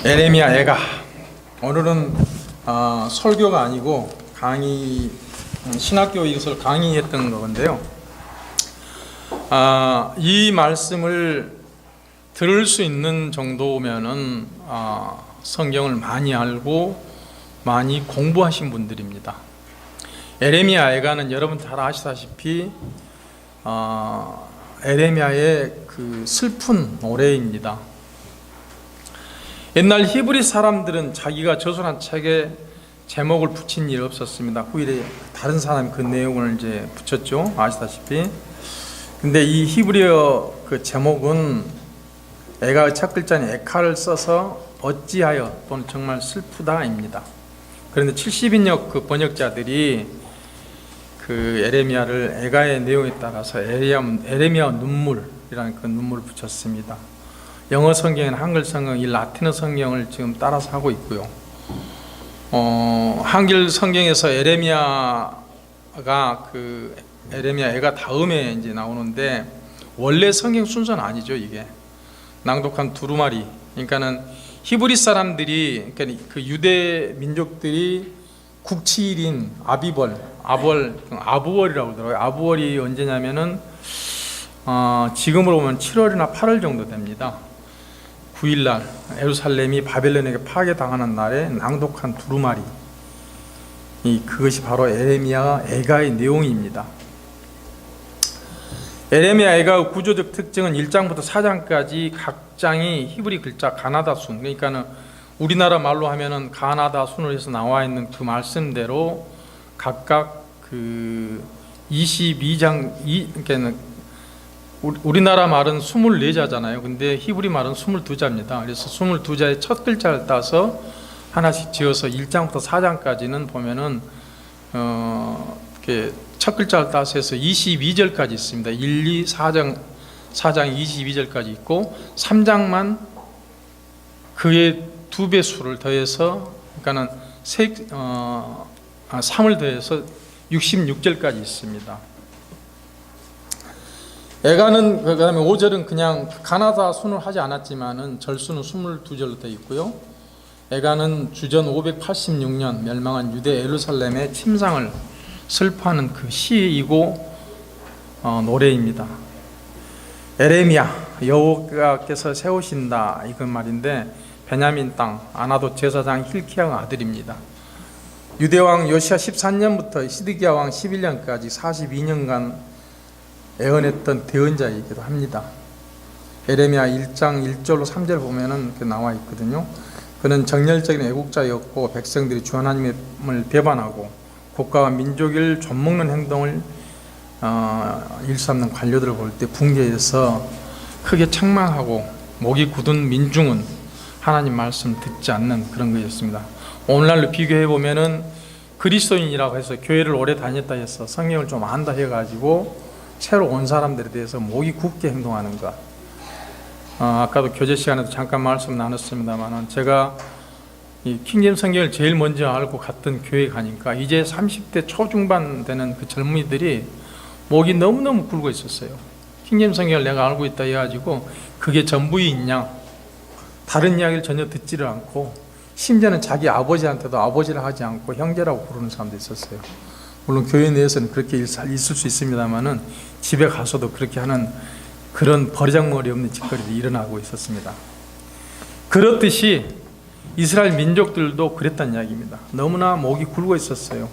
에레미야 애가. 오늘은 설교가 아니고 강의, 신학교 이것을 강의했던 건데요. 이 말씀을 들을 수 있는 정도면은 성경을 많이 알고 많이 공부하신 분들입니다. 에레미야 애가는 여러분 잘 아시다시피 에레미야의 그 슬픈 노래입니다. 옛날 히브리 사람들은 자기가 저술한 책에 제목을 붙인 일이 없었습니다. 후일에 다른 사람이 그 내용을 이제 붙였죠. 아시다시피. 근데 이 히브리어 그 제목은 애가의 첫 글자는 에카를 써서 어찌하여 또는 정말 슬프다입니다. 그런데 70인역 그 번역자들이 그 에레미야를 애가의 내용에 따라서 에레미야 눈물이라는 그 눈물을 붙였습니다. 영어 성경에는 한글 성경, 이 라틴어 성경을 지금 따라서 하고 있고요. 한글 성경에서 에레미야가 그 에레미야 애가 다음에 이제 나오는데 원래 성경 순서는 아니죠. 이게 낭독한 두루마리. 그러니까는 히브리 사람들이, 그러니까 그 유대 민족들이 국치일인 아부월이라고 그러더라고요. 아부월이 언제냐면은 지금으로 보면 7월이나 8월 정도 됩니다. 9일날 예루살렘이 바벨론에게 파괴당하는 날에 낭독한 두루마리, 그것이 바로 에레미야 애가의 내용입니다. 에레미야 애가의 구조적 특징은 1장부터 4장까지 각 장이 히브리 글자 가나다 순, 그러니까는 우리나라 말로 하면은 가나다 순으로 해서 나와 있는 그 말씀대로 각각 그 22장, 그러니까 우리나라 말은 24자잖아요. 근데 히브리 말은 22자입니다. 그래서 22자의 첫 글자를 따서 하나씩 지어서 1장부터 4장까지는 보면은 이렇게 첫 글자를 따서 해서 22절까지 있습니다. 1, 2, 4장 22절까지 있고 3장만 그의 2배 수를 더해서, 그러니까는 3을 더해서 66절까지 있습니다. 애가는 그 다음에 5절은 그냥 가나다 순을 하지 않았지만은 절수는 22절로 되어 있고요. 애가는 주전 586년 멸망한 유대 예루살렘의 침상을 슬퍼하는 그 시이고 노래입니다. 에레미야 여호와께서 세우신다, 이건 말인데 베냐민 땅 아나도 제사장 힐키야의 아들입니다. 유대왕 요시야 13년부터 시드기야 왕 11년까지 42년간 애언했던 대언자이기도 합니다. 에레미야 1장 1절로 3절 보면은 나와 있거든요. 그는 정열적인 애국자였고 백성들이 주 하나님을 배반하고 국가와 민족을 좀먹는 행동을 일삼는 관료들을 볼 때 붕괴해서 크게 책망하고 목이 굳은 민중은 하나님 말씀 듣지 않는 그런 것이었습니다. 오늘날로 비교해 보면은 그리스도인이라고 해서 교회를 오래 다녔다 해서 성경을 좀 안다 해가지고 새로 온 사람들에 대해서 목이 굳게 행동하는 것. 아까도 교제 시간에도 잠깐 말씀 나눴습니다만 제가 이 킹제임스 성경을 제일 먼저 알고 갔던 교회 가니까 이제 30대 초중반 되는 그 젊은이들이 목이 너무너무 굵어 있었어요. 킹제임스 성경을 내가 알고 있다 해가지고 그게 전부이냐, 다른 이야기를 전혀 듣지를 않고 심지어는 자기 아버지한테도 아버지를 하지 않고 형제라고 부르는 사람도 있었어요. 물론 교회 내에서는 그렇게 있을 수 있습니다만은 집에 가서도 그렇게 하는 그런 버리장머리 없는 짓거리도 일어나고 있었습니다. 그렇듯이 이스라엘 민족들도 그랬단 이야기입니다. 너무나 목이 굵어 있었어요.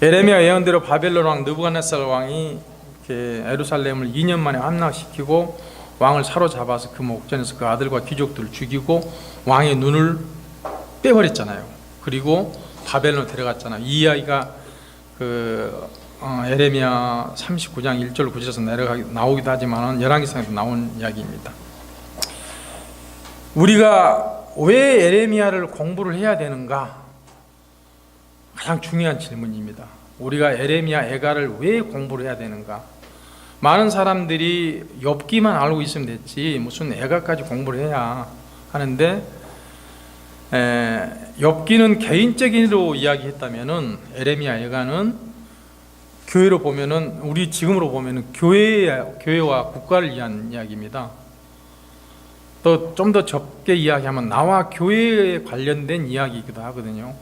에레미야 예언대로 바벨론 왕 느부갓네살 왕이 이렇게 예루살렘을 2년 만에 함락시키고 왕을 사로잡아서 그 목전에서 그 아들과 귀족들을 죽이고 왕의 눈을 빼버렸잖아요. 그리고 바벨론으로 데려갔잖아요. 이 이야기가 에레미야 39장 1절 9절에서 나오기도 하지만 열왕기상에도 나온 이야기입니다. 우리가 왜 에레미야를 공부를 해야 되는가? 가장 중요한 질문입니다. 우리가 에레미야 애가를 왜 공부를 해야 되는가? 많은 사람들이 욥기만 알고 있으면 됐지 무슨 애가까지 공부를 해야 하는데, 욥기는 개인적인으로 이야기했다면은 에레미야 애가는 교회로 보면은, 우리 지금으로 보면은 교회와 국가를 위한 이야기입니다. 또 좀 더 좁게 이야기하면 나와 교회에 관련된 이야기이기도 하거든요.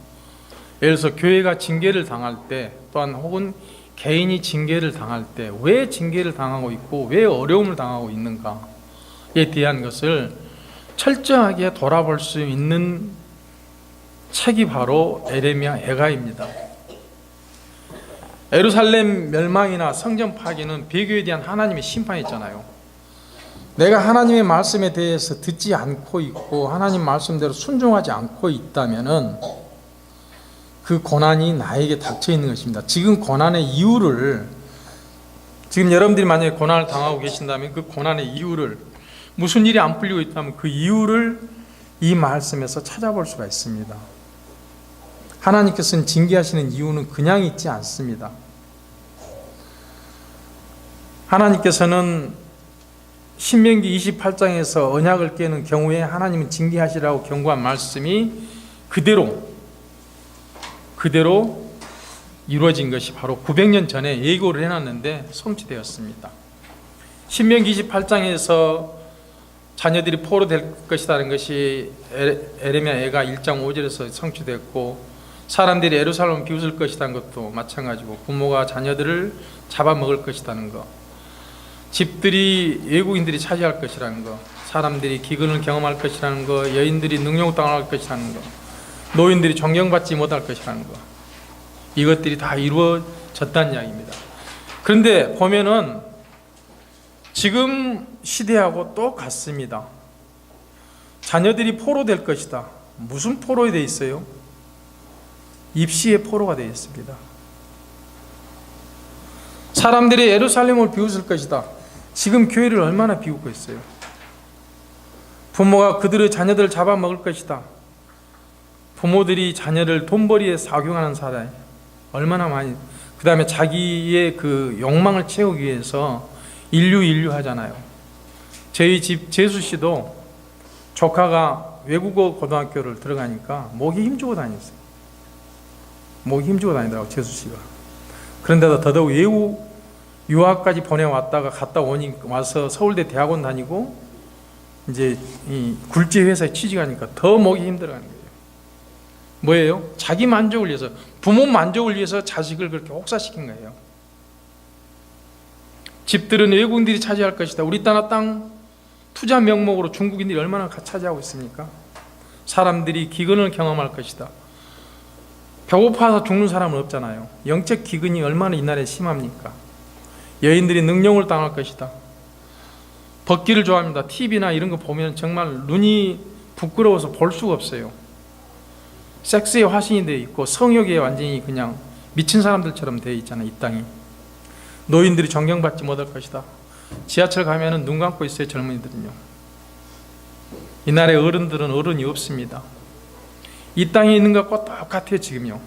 예를 들어서 교회가 징계를 당할 때, 또한 혹은 개인이 징계를 당할 때 왜 징계를 당하고 있고 왜 어려움을 당하고 있는가에 대한 것을 철저하게 돌아볼 수 있는 책이 바로 에레미야 애가입니다. 예루살렘 멸망이나 성전 파괴는 배교에 대한 하나님의 심판이잖아요. 내가 하나님의 말씀에 대해서 듣지 않고 있고 하나님 말씀대로 순종하지 않고 있다면은 그 고난이 나에게 닥쳐 있는 것입니다. 지금 고난의 이유를, 지금 여러분들이 만약에 고난을 당하고 계신다면 그 고난의 이유를, 무슨 일이 안 풀리고 있다면 그 이유를 이 말씀에서 찾아볼 수가 있습니다. 하나님께서는 징계하시는 이유는 그냥 있지 않습니다. 하나님께서는 신명기 28장에서 언약을 깨는 경우에 하나님은 징계하시라고 경고한 말씀이 그대로 이루어진 것이 바로 900년 전에 예고를 해놨는데 성취되었습니다. 신명기 28장에서 자녀들이 포로될 것이라는 것이 에레미야 애가 1장 5절에서 성취됐고, 사람들이 예루살렘을 비웃을 것이라는 것도 마찬가지고, 부모가 자녀들을 잡아먹을 것이라는 것, 집들이 외국인들이 차지할 것이라는 것, 사람들이 기근을 경험할 것이라는 것, 여인들이 능욕당할 것이라는 것, 노인들이 존경받지 못할 것이라는 것, 이것들이 다 이루어졌다는 이야기입니다. 그런데 보면은 지금 시대하고 똑같습니다. 자녀들이 포로될 것이다. 무슨 포로에 되어 있어요? 입시의 포로가 되어 있습니다. 사람들이 예루살렘을 비웃을 것이다. 지금 교회를 얼마나 비웃고 있어요. 부모가 그들의 자녀들을 잡아먹을 것이다. 부모들이 자녀를 돈벌이에 사용하는 사람 얼마나 많이, 그 다음에 자기의 그 욕망을 채우기 위해서 인류 하잖아요. 저희 집 재수 씨도 조카가 외국어 고등학교를 들어가니까 목이 힘주고 다녔어요. 목이 힘주고 다니더라고, 재수 씨가. 그런데도 더더욱 외국 유학까지 보내왔다가 갔다 와서 서울대 대학원 다니고 이제 이 굴지 회사에 취직하니까 더 목이 힘들어하는 거예요. 뭐예요? 자기 만족을 위해서, 부모 만족을 위해서 자식을 그렇게 혹사시킨 거예요. 집들은 외국인들이 차지할 것이다. 우리 땅 투자 명목으로 중국인들이 얼마나 차지하고 있습니까? 사람들이 기근을 경험할 것이다. 배고파서 죽는 사람은 없잖아요. 영적 기근이 얼마나 이 나라에 심합니까? 여인들이 능욕을 당할 것이다. 벗기를 좋아합니다. TV나 이런 거 보면 정말 눈이 부끄러워서 볼 수가 없어요. 섹스의 화신이 되어 있고 성욕에 완전히 그냥 미친 사람들처럼 되어 있잖아요, 이 땅이. 노인들이 존경받지 못할 것이다. 지하철 가면은 눈 감고 있어요, 젊은이들은요. 이 나라의 어른들은 어른이 없습니다. 이 땅에 있는 것과 똑같아요, 지금요.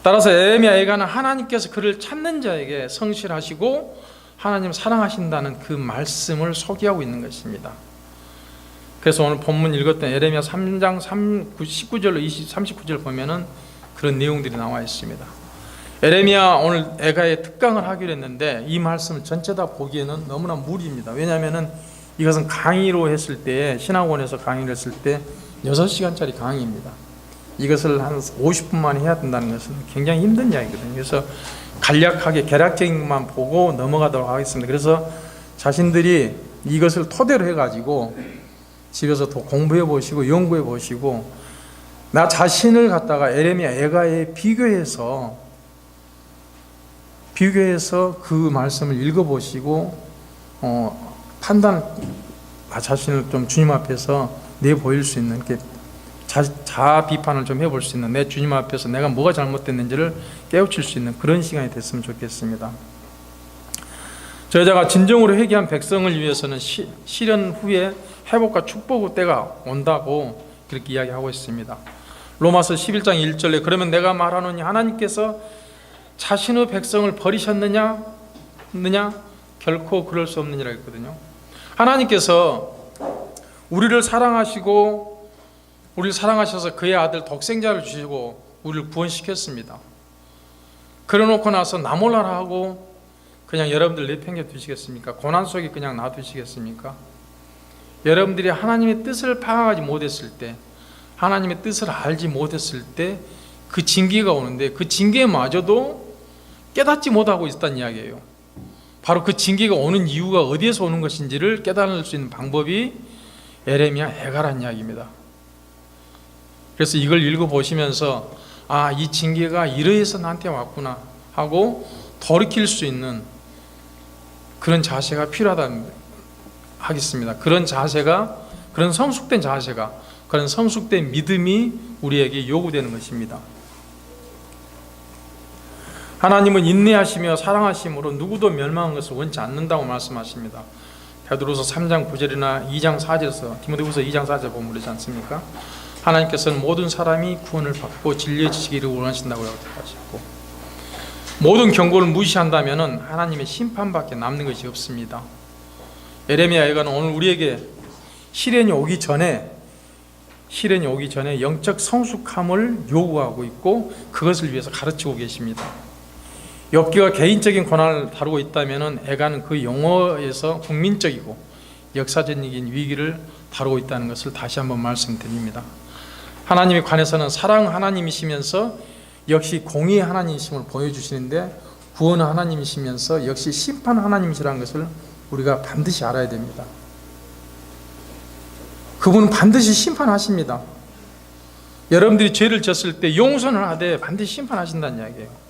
따라서 에레미야 애가는 하나님께서 그를 찾는 자에게 성실하시고 하나님을 사랑하신다는 그 말씀을 소개하고 있는 것입니다. 그래서 오늘 본문 읽었던 에레미야 3장 19절로 39절 보면은 그런 내용들이 나와 있습니다. 에레미야 오늘 애가의 특강을 하기로 했는데 이 말씀을 전체 다 보기에는 너무나 무리입니다. 왜냐하면은 이것은 강의로 했을 때, 신학원에서 강의를 했을 때 6시간짜리 강의입니다. 이것을 한 50분 만에 해야 된다는 것은 굉장히 힘든 이야기거든요. 그래서 간략하게 개략적인 것만 보고 넘어가도록 하겠습니다. 그래서 자신들이 이것을 토대로 해가지고 집에서 더 공부해 보시고 연구해 보시고, 나 자신을 갖다가 에레미야 애가에 비교해서 그 말씀을 읽어보시고 판단, 나 자신을 좀 주님 앞에서 내보일 수 있는, 이렇게 자아 비판을 좀 해볼 수 있는, 내 주님 앞에서 내가 뭐가 잘못됐는지를 깨우칠 수 있는 그런 시간이 됐으면 좋겠습니다. 저 여자가 진정으로 회개한 백성을 위해서는 시련 후에 회복과 축복의 때가 온다고 그렇게 이야기하고 있습니다. 로마서 11장 1절에 그러면 내가 말하노니 하나님께서 자신의 백성을 버리셨느냐? 결코 그럴 수 없느니라 했거든요. 하나님께서 우리를 사랑하시고 우리를 사랑하셔서 그의 아들 독생자를 주시고 우리를 구원시켰습니다. 그래놓고 나서 나 몰라라 하고 그냥 여러분들 내팽겨 두시겠습니까? 고난 속에 그냥 놔두시겠습니까? 여러분들이 하나님의 뜻을 파악하지 못했을 때, 하나님의 뜻을 알지 못했을 때 그 징계가 오는데, 그 징계마저도 깨닫지 못하고 있었다는 이야기예요. 바로 그 징계가 오는 이유가 어디에서 오는 것인지를 깨달을 수 있는 방법이 에레미야 애가라는 이야기입니다. 그래서 이걸 읽어보시면서 아, 이 징계가 이러해서 나한테 왔구나 하고 돌이킬 수 있는 그런 자세가 필요하다 하겠습니다. 그런 자세가, 그런 성숙된 자세가, 그런 성숙된 믿음이 우리에게 요구되는 것입니다. 하나님은 인내하시며 사랑하심으로 누구도 멸망한 것을 원치 않는다고 말씀하십니다. 베드로서 3장 9절이나 2장 4절에서, 디모데후서 2장 4절 보면 그러지 않습니까? 하나님께서는 모든 사람이 구원을 받고 진리의 지식을 원하신다고 하셨고, 모든 경고를 무시한다면 하나님의 심판밖에 남는 것이 없습니다. 에레미야 예가는 오늘 우리에게 시련이 오기 전에 영적 성숙함을 요구하고 있고 그것을 위해서 가르치고 계십니다. 욥기가 개인적인 고난을 다루고 있다면 애가는 그 용어에서 국민적이고 역사적인 위기를 다루고 있다는 것을 다시 한번 말씀드립니다. 하나님에 관해서는 사랑 하나님이시면서 역시 공의의 하나님이심을 보여주시는데, 구원 하나님이시면서 역시 심판 하나님이시라는 것을 우리가 반드시 알아야 됩니다. 그분은 반드시 심판하십니다. 여러분들이 죄를 졌을 때 용서는 하되 반드시 심판하신다는 이야기예요.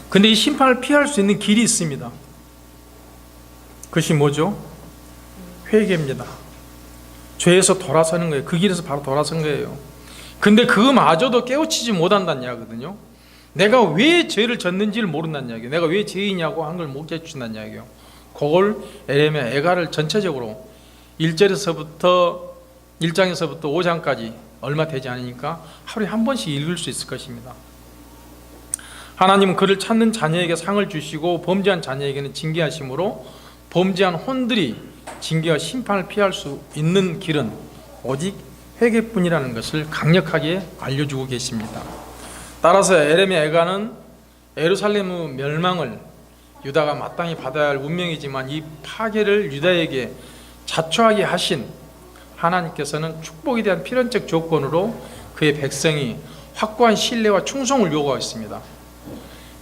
근데 이 심판을 피할 수 있는 길이 있습니다. 그것이 뭐죠? 회개입니다. 죄에서 돌아서는 거예요. 그 길에서 바로 돌아선 거예요. 근데 그마저도 깨우치지 못한다는 이야기거든요. 내가 왜 죄를 졌는지를 모른다는 이야기예요. 내가 왜 죄이냐고 한 걸 못 깨우친다는 이야기예요. 그걸 에레미야 애가를 전체적으로 1장에서부터 5장까지 얼마 되지 않으니까 하루에 한 번씩 읽을 수 있을 것입니다. 하나님은 그를 찾는 자녀에게 상을 주시고 범죄한 자녀에게는 징계하심으로 범죄한 혼들이 징계와 심판을 피할 수 있는 길은 오직 회개뿐이라는 것을 강력하게 알려주고 계십니다. 따라서 에레미야 애가는 예루살렘의 멸망을 유다가 마땅히 받아야 할 운명이지만 이 파괴를 유다에게 자초하게 하신 하나님께서는 축복에 대한 필연적 조건으로 그의 백성이 확고한 신뢰와 충성을 요구하고 있습니다.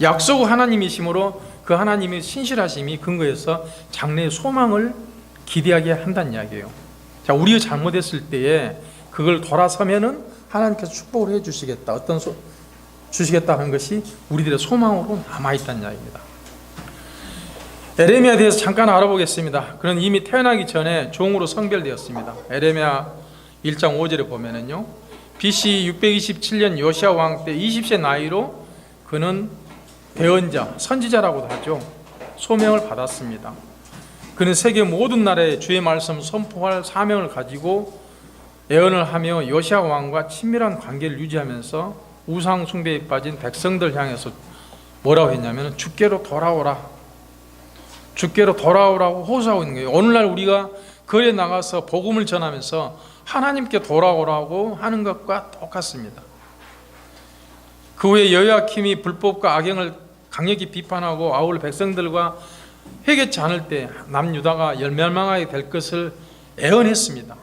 약속의 하나님이시므로 그 하나님의 신실하심이 근거해서 장래의 소망을 기대하게 한다는 이야기예요. 자, 우리가 잘못했을 때에 그걸 돌아서면은 하나님께서 축복을 해주시겠다, 주시겠다 하는 것이 우리들의 소망으로 남아있다는 이야기입니다. 에레미야에 대해서 잠깐 알아보겠습니다. 그는 이미 태어나기 전에 종으로 성별되었습니다. 에레미야 1장 5절에 보면은요, BC 627년 요시야 왕 때 20세 나이로 그는 대언자, 선지자라고도 하죠, 소명을 받았습니다. 그는 세계 모든 나라에 주의 말씀을 선포할 사명을 가지고 예언을 하며 요시야 왕과 친밀한 관계를 유지하면서 우상 숭배에 빠진 백성들 향해서 뭐라고 했냐면 주께로 돌아오라, 주께로 돌아오라고 호소하고 있는 거예요. 오늘날 우리가 거리에 나가서 복음을 전하면서 하나님께 돌아오라고 하는 것과 똑같습니다. 그 후에 여호야킴이 불법과 악행을 강력히 비판하고 아울 백성들과 회개치 않을 때 남유다가 멸망하게 될 것을 예언했습니다.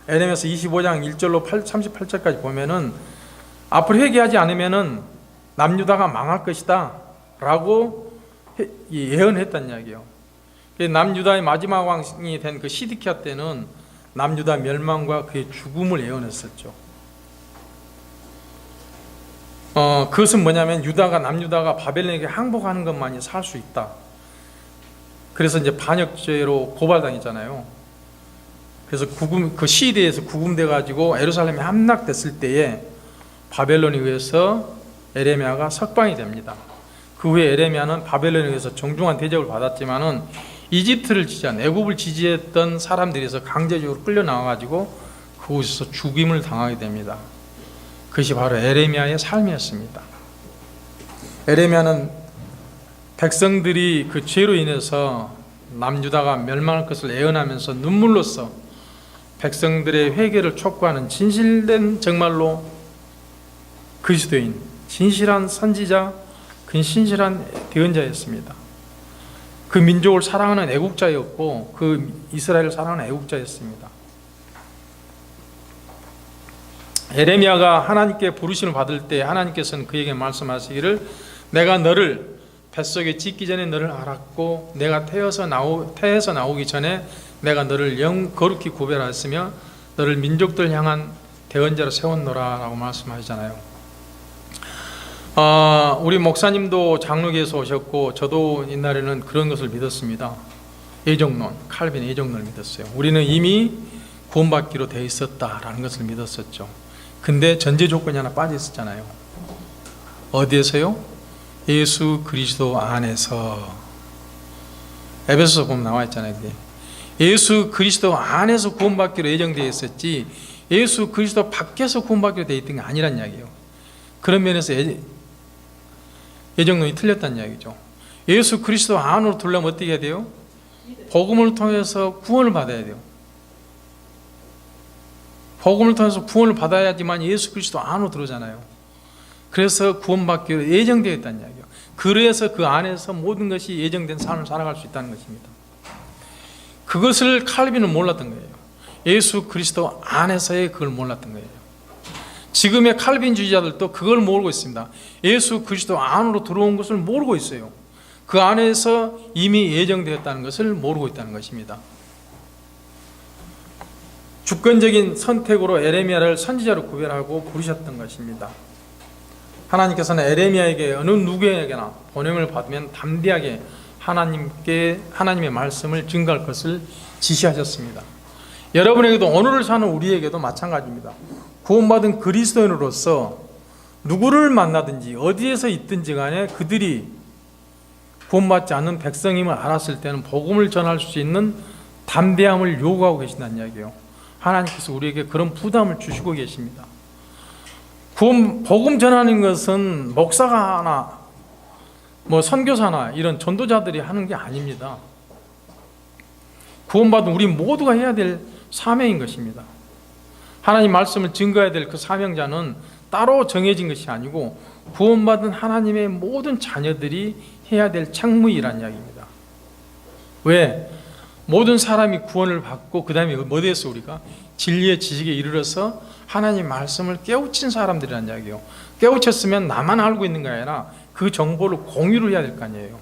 에레미야서 25장 1절로 38절까지 보면은 앞으로 회개하지 않으면은 남유다가 망할 것이다 라고 예언했단 이야기예요. 남유다의 마지막 왕이 된 그 시드키야 때는 남유다 멸망과 그의 죽음을 예언했었죠. 그것은 뭐냐면 남유다가 바벨론에게 항복하는 것만이 살 수 있다. 그래서 이제 반역죄로 고발당했잖아요. 그래서 그 시대에서 구금돼 가지고 예루살렘에 함락됐을 때에 바벨론에 의해서 에레미야가 석방이 됩니다. 그 후에 에레미야는 바벨론에 의해서 정중한 대접을 받았지만은 이집트를 지지한, 애굽을 지지했던 사람들에서 강제적으로 끌려 나와 가지고 그곳에서 죽임을 당하게 됩니다. 그것이 바로 에레미야의 삶이었습니다. 에레미야는 백성들이 그 죄로 인해서 남유다가 멸망할 것을 예언하면서 눈물로써 백성들의 회개를 촉구하는 진실된, 정말로 그리스도인, 진실한 선지자, 신실한 대언자였습니다. 그 민족을 사랑하는 애국자였고 그 이스라엘을 사랑하는 애국자였습니다. 에레미야가 하나님께 부르심을 받을 때 하나님께서는 그에게 말씀하시기를 내가 너를 뱃속에 짓기 전에 너를 알았고 내가 태에서 나오기 전에 내가 너를 거룩히 구별하였으며 너를 민족들 향한 대언자로 세웠노라 라고 말씀하시잖아요. 우리 목사님도 장로교에서 오셨고 저도 옛날에는 그런 것을 믿었습니다. 예정론, 칼빈의 예정론을 믿었어요. 우리는 이미 구원받기로 되어 있었다라는 것을 믿었었죠. 근데 전제 조건이 하나 빠져 있었잖아요. 어디에서요? 예수 그리스도 안에서. 에베소서 보면 나와 있잖아요. 그게. 예수 그리스도 안에서 구원받기로 예정되어 있었지 예수 그리스도 밖에서 구원받기로 되어 있던 게 아니란 이야기예요. 그런 면에서 예정론이 틀렸다는 이야기죠. 예수 그리스도 안으로 들어오려면 어떻게 해야 돼요? 복음을 통해서 구원을 받아야 돼요. 복음을 통해서 구원을 받아야지만 예수 그리스도 안으로 들어오잖아요. 그래서 구원받기로 예정되어 있다는 이야기예요. 그래서 그 안에서 모든 것이 예정된 삶을 살아갈 수 있다는 것입니다. 그것을 칼빈은 몰랐던 거예요. 예수 그리스도 안에서의 그걸 몰랐던 거예요. 지금의 칼빈주의자들도 그걸 모르고 있습니다. 예수 그리스도 안으로 들어온 것을 모르고 있어요. 그 안에서 이미 예정되었다는 것을 모르고 있다는 것입니다. 주권적인 선택으로 에레미야를 선지자로 구별하고 부르셨던 것입니다. 하나님께서는 에레미야에게 어느 누구에게나 보냄을 받으면 담대하게 하나님의 말씀을 증거할 것을 지시하셨습니다. 여러분에게도 오늘을 사는 우리에게도 마찬가지입니다. 구원받은 그리스도인으로서 누구를 만나든지 어디에서 있든지 간에 그들이 구원받지 않는 백성임을 알았을 때는 복음을 전할 수 있는 담대함을 요구하고 계신다는 이야기예요. 하나님께서 우리에게 그런 부담을 주시고 계십니다. 복음 전하는 것은 목사가 하나 선교사나 이런 전도자들이 하는 게 아닙니다. 구원받은 우리 모두가 해야 될 사명인 것입니다. 하나님 말씀을 증거해야 될 그 사명자는 따로 정해진 것이 아니고 구원받은 하나님의 모든 자녀들이 해야 될 책무이라는 이야기입니다. 왜? 모든 사람이 구원을 받고 그 다음에 어디에서 우리가 진리의 지식에 이르러서 하나님 말씀을 깨우친 사람들이라는 이야기예요. 깨우쳤으면 나만 알고 있는 게 아니라 그 정보를 공유를 해야 될 거 아니에요.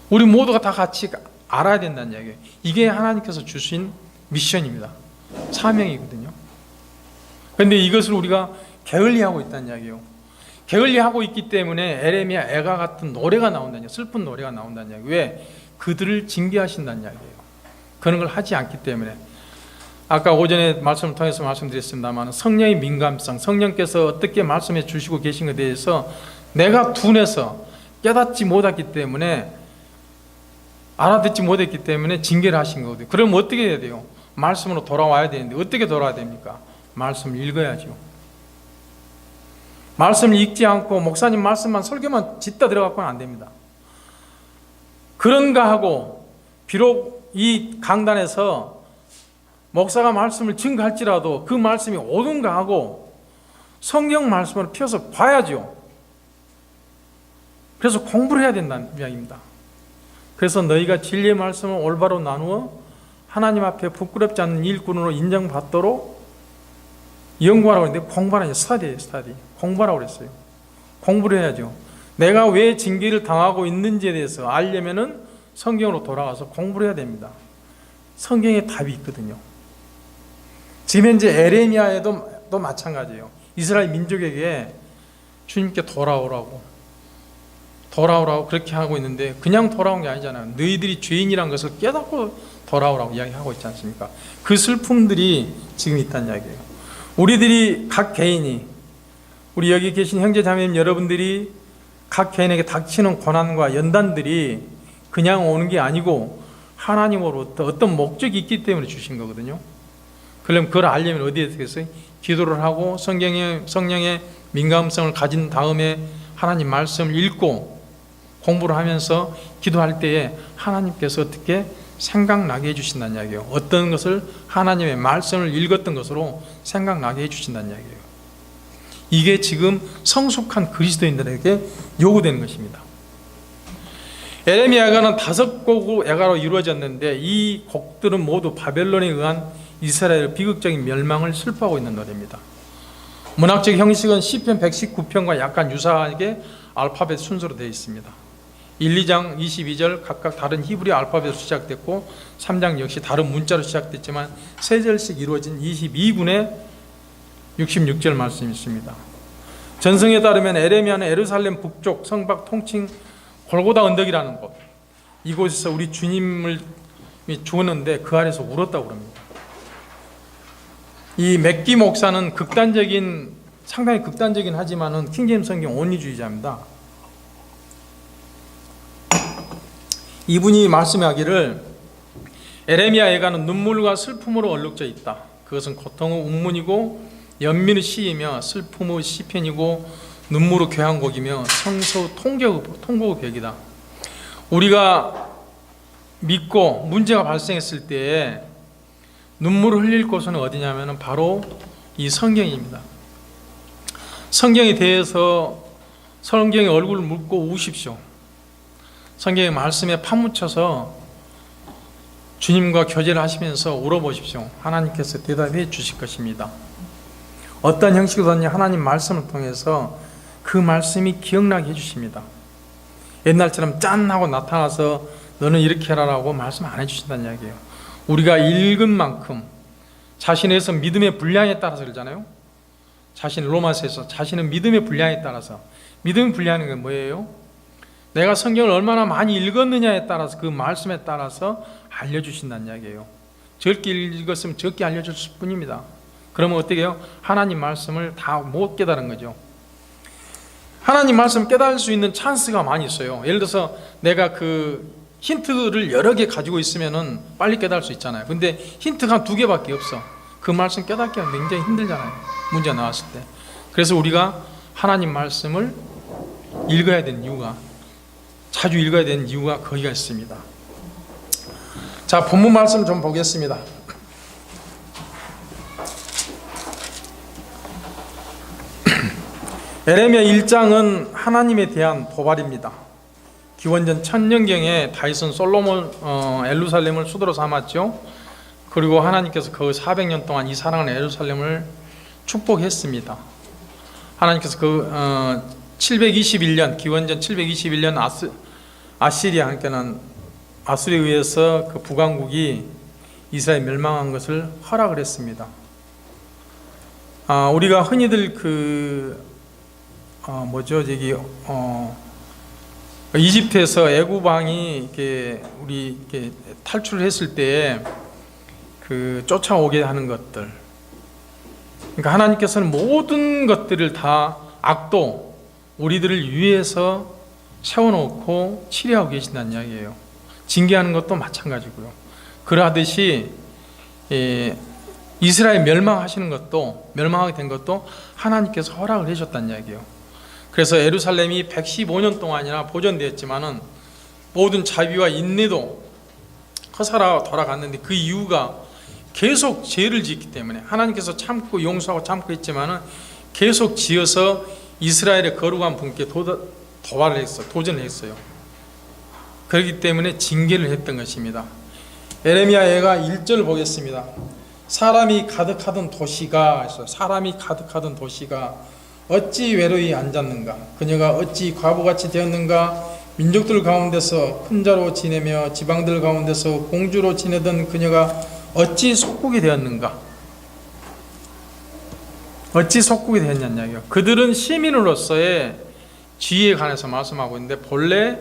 우리 모두가 다 같이 알아야 된다는 이야기예요. 이게 하나님께서 주신 미션입니다. 사명이거든요. 그런데 이것을 우리가 게을리하고 있다는 이야기예요. 게을리하고 있기 때문에 에레미야 애가 같은 노래가 나온다는 이야기, 슬픈 노래가 나온다는 이야기. 왜? 그들을 징계하신다는 이야기예요. 그런 걸 하지 않기 때문에. 아까 오전에 말씀을 통해서 말씀드렸습니다만 성령의 민감성, 성령께서 어떻게 말씀해 주시고 계신 것에 대해서 내가 둔해서 깨닫지 못했기 때문에, 알아듣지 못했기 때문에 징계를 하신 거거든요. 그럼 어떻게 해야 돼요? 말씀으로 돌아와야 되는데 어떻게 돌아와야 됩니까? 말씀을 읽어야죠. 말씀을 읽지 않고 목사님 말씀만 설교만 짓다 들어가고는 안 됩니다. 그런가 하고 비록 이 강단에서 목사가 말씀을 증거할지라도 그 말씀이 옳은가 하고 성경 말씀을 펴서 봐야죠. 그래서 공부를 해야 된다는 이야기입니다. 그래서 너희가 진리의 말씀을 올바로 나누어 하나님 앞에 부끄럽지 않는 일꾼으로 인정받도록 연구하라고 했는데 공부하라, 스타디. 공부하라고 그랬어요. 공부를 해야죠. 내가 왜 징계를 당하고 있는지에 대해서 알려면은 성경으로 돌아가서 공부를 해야 됩니다. 성경에 답이 있거든요. 지금 현재 에레미야에도 또 마찬가지예요. 이스라엘 민족에게 주님께 돌아오라고 그렇게 하고 있는데 그냥 돌아온 게 아니잖아요. 너희들이 죄인이란 것을 깨닫고 돌아오라고 이야기하고 있지 않습니까? 그 슬픔들이 지금 있다는 이야기예요. 우리들이 각 개인이, 우리 여기 계신 형제자매님 여러분들이 각 개인에게 닥치는 고난과 연단들이 그냥 오는 게 아니고 하나님으로부터 어떤 목적이 있기 때문에 주신 거거든요. 그럼 그걸 알려면 어디에 되겠어요? 기도를 하고 성령의 민감성을 가진 다음에 하나님 말씀을 읽고 공부를 하면서 기도할 때에 하나님께서 어떻게 생각나게 해주신다는 이야기예요. 어떤 것을 하나님의 말씀을 읽었던 것으로 생각나게 해주신다는 이야기예요. 이게 지금 성숙한 그리스도인들에게 요구되는 것입니다. 에레미야 애가는 5곡 애가로 이루어졌는데 이 곡들은 모두 바벨론에 의한 이스라엘 비극적인 멸망을 슬퍼하고 있는 노래입니다. 문학적 형식은 시편 119편과 약간 유사하게 알파벳 순서로 되어 있습니다. 1, 2장 22절 각각 다른 히브리 알파벳으로 시작됐고 3장 역시 다른 문자로 시작됐지만 3절씩 이루어진 22분의 66절 말씀이 있습니다. 전성에 따르면 에레미야는 예루살렘 북쪽 성박 통칭 골고다 언덕이라는 곳, 이곳에서 우리 주님을 죽었는데 그 아래서 울었다고 합니다. 이 맥기 목사는 상당히 극단적인 하지만은 킹제임스 성경 온리주의자입니다. 이분이 말씀하기를 에레미야 애가는 눈물과 슬픔으로 얼룩져 있다. 그것은 고통의 운문이고 연민의 시이며 슬픔의 시편이고 눈물의 교향곡이며 성서의 통곡의 벽이다. 우리가 믿고 문제가 발생했을 때에 눈물을 흘릴 곳은 어디냐면 바로 이 성경입니다. 성경에 대해서 성경의 얼굴을 묻고 우십시오. 성경의 말씀에 파묻혀서 주님과 교제를 하시면서 울어보십시오. 하나님께서 대답해 주실 것입니다. 어떤 형식으로든지 하나님 말씀을 통해서 그 말씀이 기억나게 해주십니다. 옛날처럼 짠 하고 나타나서 너는 이렇게 해라라고 말씀 안 해주신다는 이야기예요. 우리가 읽은 만큼 자신에서 믿음의 분량에 따라서 그러잖아요. 로마서에서 자신의 믿음의 분량에 따라서, 믿음의 분량은 게 뭐예요? 내가 성경을 얼마나 많이 읽었느냐에 따라서 그 말씀에 따라서 알려주신다는 이야기예요. 적게 읽었으면 적게 알려줄 뿐입니다. 그러면 어떻게 해요? 하나님 말씀을 다 못 깨달은 거죠. 하나님 말씀 깨달을 수 있는 찬스가 많이 있어요. 예를 들어서 내가 그 힌트를 여러 개 가지고 있으면은 빨리 깨달을 수 있잖아요. 근데 힌트가 한 2개밖에 없어. 그 말씀 깨닫기가 굉장히 힘들잖아요. 문제 나왔을 때. 그래서 우리가 하나님 말씀을 읽어야 되는 이유가, 자주 읽어야 되는 이유가 거기가 있습니다. 자, 본문 말씀 좀 보겠습니다. 에레미야 1장은 하나님에 대한 도발입니다. 기원전 1000년경에 다윗은 솔로몬 예루살렘을 수도로 삼았죠. 그리고 하나님께서 그 400년 동안 이 사랑하는 예루살렘을 축복했습니다. 하나님께서 그 721년 기원전 721년 아시리아, 그러니까는 아수리에 의해서 그 북왕국이 이스라엘 멸망한 것을 허락을 했습니다. 우리가 흔히들 이집트에서 애굽 왕이 이렇게 탈출을 했을 때에 쫓아오게 하는 것들, 그러니까 하나님께서는 모든 것들을 다 악도 우리들을 위해서 세워놓고 치료하고 계신다는 이야기예요. 징계하는 것도 마찬가지고요. 그러하듯이 이스라엘 멸망하게 된 것도 하나님께서 허락을 해줬다는 이야기예요. 그래서 예루살렘이 115년 동안이나 보존되었지만은 모든 자비와 인내도 허사라 돌아갔는데 그 이유가 계속 죄를 짓기 때문에, 하나님께서 참고 용서하고 참고 있지만은 계속 지어서 이스라엘의 거룩한 분께 도전을 했어요. 그렇기 때문에 징계를 했던 것입니다. 에레미야 애가 1절 보겠습니다. 사람이 가득하던 도시가 어찌 외로이 앉았는가? 그녀가 어찌 과부같이 되었는가? 민족들 가운데서 혼자로 지내며 지방들 가운데서 공주로 지내던 그녀가 어찌 속국이 되었는가? 어찌 속국이 되었냐는 이야기예요. 그들은 시민으로서의 지위에 관해서 말씀하고 있는데, 본래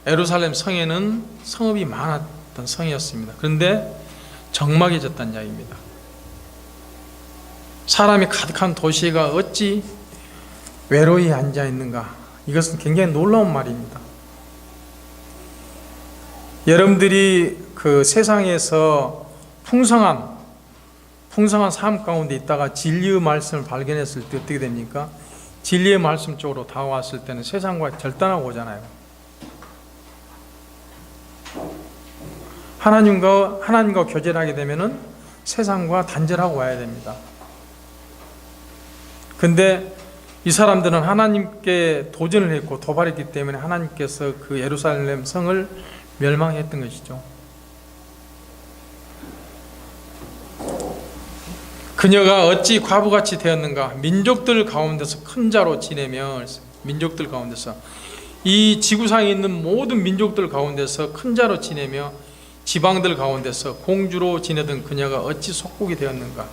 예루살렘 성에는 성읍이 많았던 성이었습니다. 그런데 적막해졌다는 이야기입니다. 사람이 가득한 도시가 어찌 외로이 앉아 있는가? 이것은 굉장히 놀라운 말입니다. 여러분들이 그 세상에서 풍성한 삶 가운데 있다가 진리의 말씀을 발견했을 때 어떻게 됩니까? 진리의 말씀 쪽으로 다가왔을 때는 세상과 절단하고 오잖아요. 하나님과 교제를 하게 되면은 세상과 단절하고 와야 됩니다. 근데 이 사람들은 하나님께 도전을 했고 도발했기 때문에 하나님께서 그 예루살렘 성을 멸망했던 것이죠. 그녀가 어찌 과부같이 되었는가? 민족들 가운데서 큰 자로 지내며, 민족들 가운데서, 이 지구상에 있는 모든 민족들 가운데서 큰 자로 지내며 지방들 가운데서 공주로 지내던 그녀가 어찌 속국이 되었는가?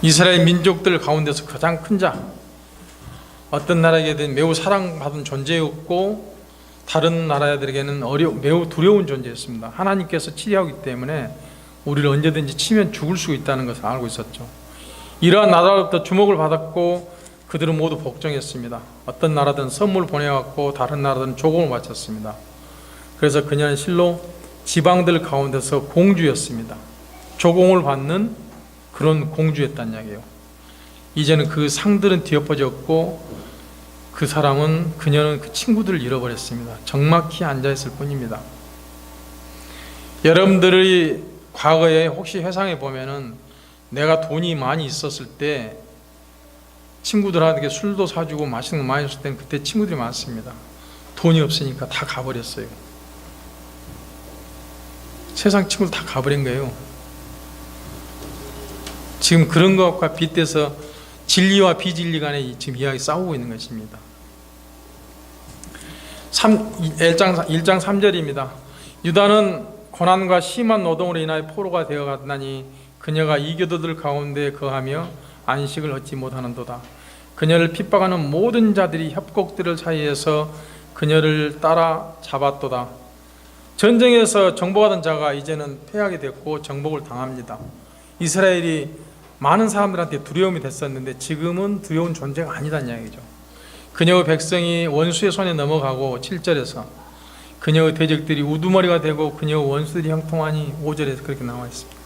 이스라엘 민족들 가운데서 가장 큰 자, 어떤 나라에게든 매우 사랑받은 존재였고 다른 나라들에게는 매우 두려운 존재였습니다. 하나님께서 치리하기 때문에 우리를 언제든지 치면 죽을 수 있다는 것을 알고 있었죠. 이러한 나라로부터 주목을 받았고 그들은 모두 복종했습니다. 어떤 나라든 선물 보내왔고 다른 나라든 조공을 바쳤습니다. 그래서 그녀는 실로 지방들 가운데서 공주였습니다. 조공을 받는 그런 공주였다는 이야기예요. 이제는 그 상들은 뒤엎어졌고 그녀는 그 친구들을 잃어버렸습니다. 적막히 앉아있을 뿐입니다. 여러분들이 과거에 혹시 회상해 보면은 내가 돈이 많이 있었을 때 친구들한테 술도 사주고 맛있는 거 많이 줬을 때는 그때 친구들이 많습니다. 돈이 없으니까 다 가버렸어요. 세상 친구들 다 가버린 거예요. 지금 그런 것과 빗대서 진리와 비진리 간에 지금 이야기 싸우고 있는 것입니다. 1장 3절입니다. 유다는 고난과 심한 노동으로 인하여 포로가 되어갔나니 그녀가 이교도들 가운데 거하며 안식을 얻지 못하는도다. 그녀를 핍박하는 모든 자들이 협곡들 사이에서 그녀를 따라 잡았도다. 전쟁에서 정복하던 자가 이제는 패하게 됐고 정복을 당합니다. 이스라엘이 많은 사람들한테 두려움이 됐었는데 지금은 두려운 존재가 아니다는 이야기죠. 그녀의 백성이 원수의 손에 넘어가고 7절에서 그녀의 대적들이 우두머리가 되고 그녀의 원수들이 형통하니 5절에서 그렇게 나와 있습니다.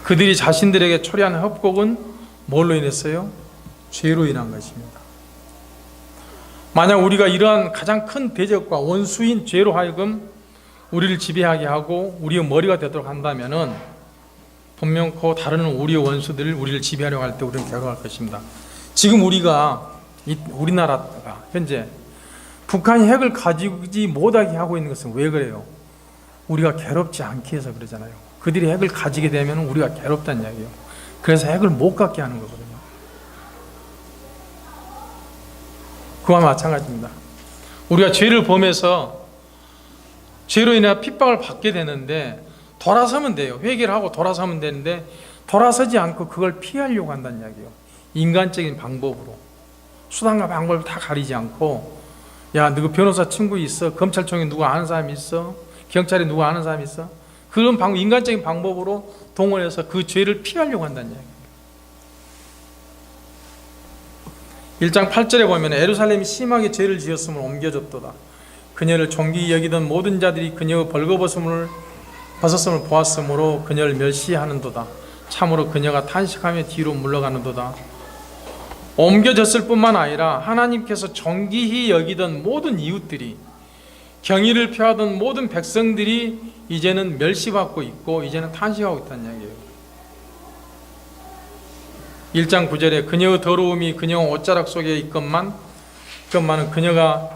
그들이 자신들에게 초래한 협곡은 뭘로 인했어요? 죄로 인한 것입니다. 만약 우리가 이러한 가장 큰 대적과 원수인 죄로 하여금 우리를 지배하게 하고 우리의 머리가 되도록 한다면은 분명코 다른 우리의 원수들을 우리를 지배하려고 할 때 우리는 괴로워할 것입니다. 지금 우리나라가 현재 북한이 핵을 가지지 못하게 하고 있는 것은 왜 그래요? 우리가 괴롭지 않게 해서 그러잖아요. 그들이 핵을 가지게 되면 우리가 괴롭다는 이야기예요. 그래서 핵을 못 갖게 하는 거거든요. 그와 마찬가지입니다. 우리가 죄를 범해서 죄로 인해 핍박을 받게 되는데 돌아서면 돼요. 회개를 하고 돌아서면 되는데 돌아서지 않고 그걸 피하려고 한다는 이야기예요. 인간적인 방법으로 수단과 방법을 다 가리지 않고, 야, 누구 변호사 친구 있어? 검찰청에 누가 아는 사람이 있어? 경찰에 누가 아는 사람이 있어? 그런 인간적인 방법으로 동원해서 그 죄를 피하려고 한다는 이야기예요. 1장 8절에 보면 예루살렘이 심하게 죄를 지었음을 옮겨줬도다. 그녀를 존귀히 여기던 모든 자들이 그녀의 벌거벗음을 보았으므로 그녀를 멸시하는도다. 참으로 그녀가 탄식하며 뒤로 물러가는도다. 옮겨졌을 뿐만 아니라 하나님께서 존귀히 여기던 모든 이웃들이, 경의를 표하던 모든 백성들이 이제는 멸시받고 있고 이제는 탄식하고 있다는 이야기예요. 1장 9절에 그녀의 더러움이 그녀의 옷자락 속에 있건만은 그녀가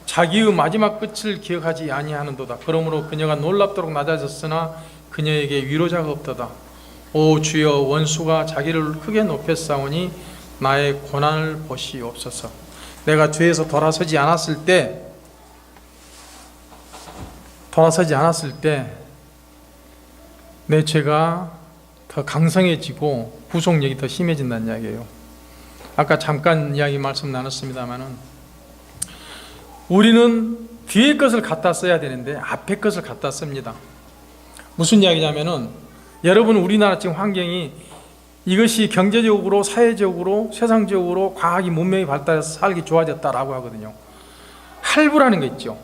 자기의 마지막 끝을 기억하지 아니하는도다. 그러므로 그녀가 놀랍도록 낮아졌으나 그녀에게 위로자가 없도다. 오 주여, 원수가 자기를 크게 높였사오니 나의 고난을 보시옵소서. 내가 죄에서 돌아서지 않았을 때 내 죄가 더 강성해지고 구속력이 더 심해진다는 이야기예요. 아까 잠깐 이야기 말씀 나눴습니다마는 우리는 뒤의 것을 갖다 써야 되는데 앞의 것을 갖다 씁니다. 무슨 이야기냐면은, 여러분, 우리나라 지금 환경이 이것이 경제적으로, 사회적으로, 세상적으로 과학이 문명이 발달해서 살기 좋아졌다라고 하거든요. 할부라는 거 있죠.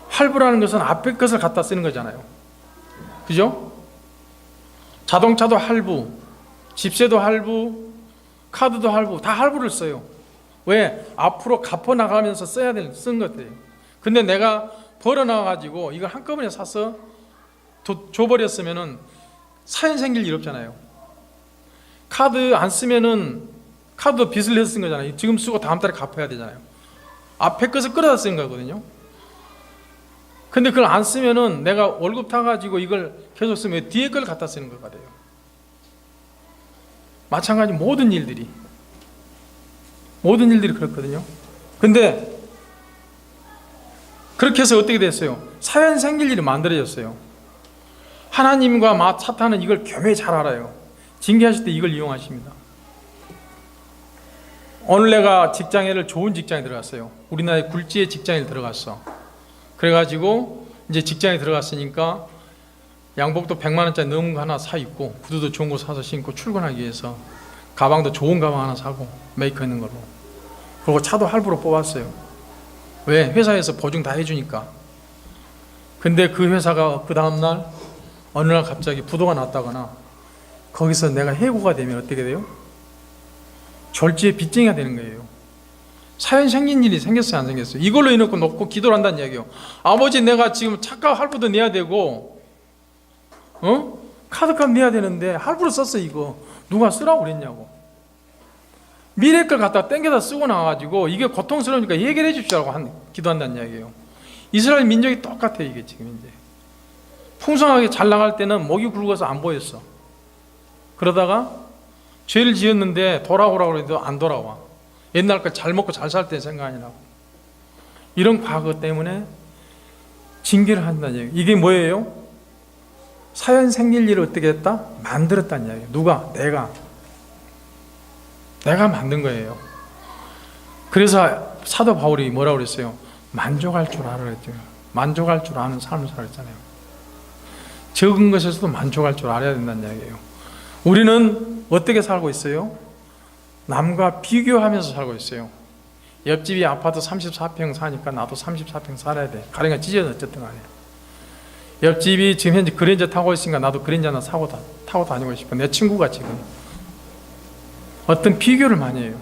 할부라는 것은 앞의 것을 갖다 쓰는 거잖아요. 그죠? 자동차도 할부, 집세도 할부, 카드도 할부, 다 할부를 써요. 왜? 앞으로 갚아 나가면서 쓴 것들이에요. 근데 내가 벌어나가지고 이걸 한꺼번에 사서 줘버렸으면은 사연 생길 일 없잖아요. 카드 안 쓰면은 카드도 빚을 내서 쓴 거잖아요. 지금 쓰고 다음 달에 갚아야 되잖아요. 앞에 것을 끌어다 쓴 거거든요. 근데 그걸 안 쓰면은 내가 월급 타가지고 이걸 계속 쓰면 뒤에 걸 갖다 쓰는 거가 돼요. 마찬가지 모든 일들이 그렇거든요. 근데 그렇게 해서 어떻게 됐어요? 사연 생길 일이 만들어졌어요. 하나님과 사탄은 이걸 교묘히 잘 알아요. 징계하실 때 이걸 이용하십니다. 오늘 내가 직장에를 좋은 직장에 들어갔어요. 우리나라의 굴지의 직장에 들어갔어. 그래가지고 이제 직장에 들어갔으니까 양복도 100만 원짜리 넘은 거 하나 사 입고 구두도 좋은 거 사서 신고 출근하기 위해서 가방도 좋은 가방 하나 사고 메이커 있는 걸로. 그리고 차도 할부로 뽑았어요. 왜? 회사에서 보증 다 해주니까. 근데 그 회사가 그 다음날 어느 날 갑자기 부도가 났다거나 거기서 내가 해고가 되면 어떻게 돼요? 졸지에 빚쟁이가 되는 거예요. 사연 생긴 일이 생겼어요, 안 생겼어요? 이걸로 인해서 놓고 기도를 한다는 이야기예요. 아버지, 내가 지금 차값 할부도 내야 되고 카드값 내야 되는데 할부로 썼어. 이거 누가 쓰라고 그랬냐고. 미래 걸 갖다 땡겨다 쓰고 나와가지고 이게 고통스러우니까 해결해 주십시오라고 기도한다는 이야기예요. 이스라엘 민족이 똑같아요. 이게 지금 이제 풍성하게 잘 나갈 때는 목이 굵어서 안 보였어. 그러다가 죄를 지었는데 돌아오라고 해도 안 돌아와. 옛날 거 잘 먹고 잘 살 때 생각이 나고. 이런 과거 때문에 징계를 한다는 얘기예요. 이게 뭐예요? 사연 생길 일을 어떻게 했다? 만들었다는 이야기예요. 누가? 내가 만든 거예요. 그래서 사도 바울이 뭐라고 그랬어요? 만족할 줄 알아 그랬죠. 만족할 줄 아는 삶을 살았잖아요. 적은 것에서도 만족할 줄 알아야 된다는 이야기예요. 우리는 어떻게 살고 있어요? 남과 비교하면서 살고 있어요. 옆집이 아파트 34평 사니까 나도 34평 살아야 돼. 가령이 찢어져 어쨌든 간에. 옆집이 지금 현재 그랜저 타고 있으니까 나도 그랜저 하나 타고 다니고 싶어. 내 친구가 지금 어떤 비교를 많이 해요.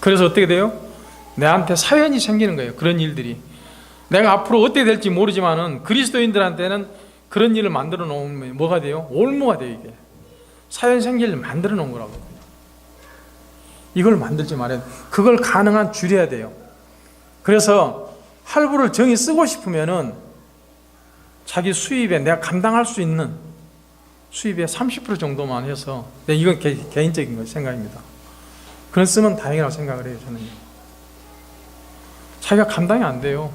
그래서 어떻게 돼요? 내한테 사연이 생기는 거예요. 그런 일들이. 내가 앞으로 어떻게 될지 모르지만은 그리스도인들한테는 그런 일을 만들어 놓으면 뭐가 돼요? 올무가 돼요. 이게 사연 생길 일 만들어 놓은 거라고. 이걸 만들지 말아야 돼. 그걸 가능한 줄여야 돼요. 그래서 할부를 정히 쓰고 싶으면은 자기 수입에 내가 감당할 수 있는 수입의 30% 정도만 해서, 이건 개인적인 생각입니다. 그런 쓰면 다행이라고 생각을 해요. 저는 자기가 감당이 안 돼요.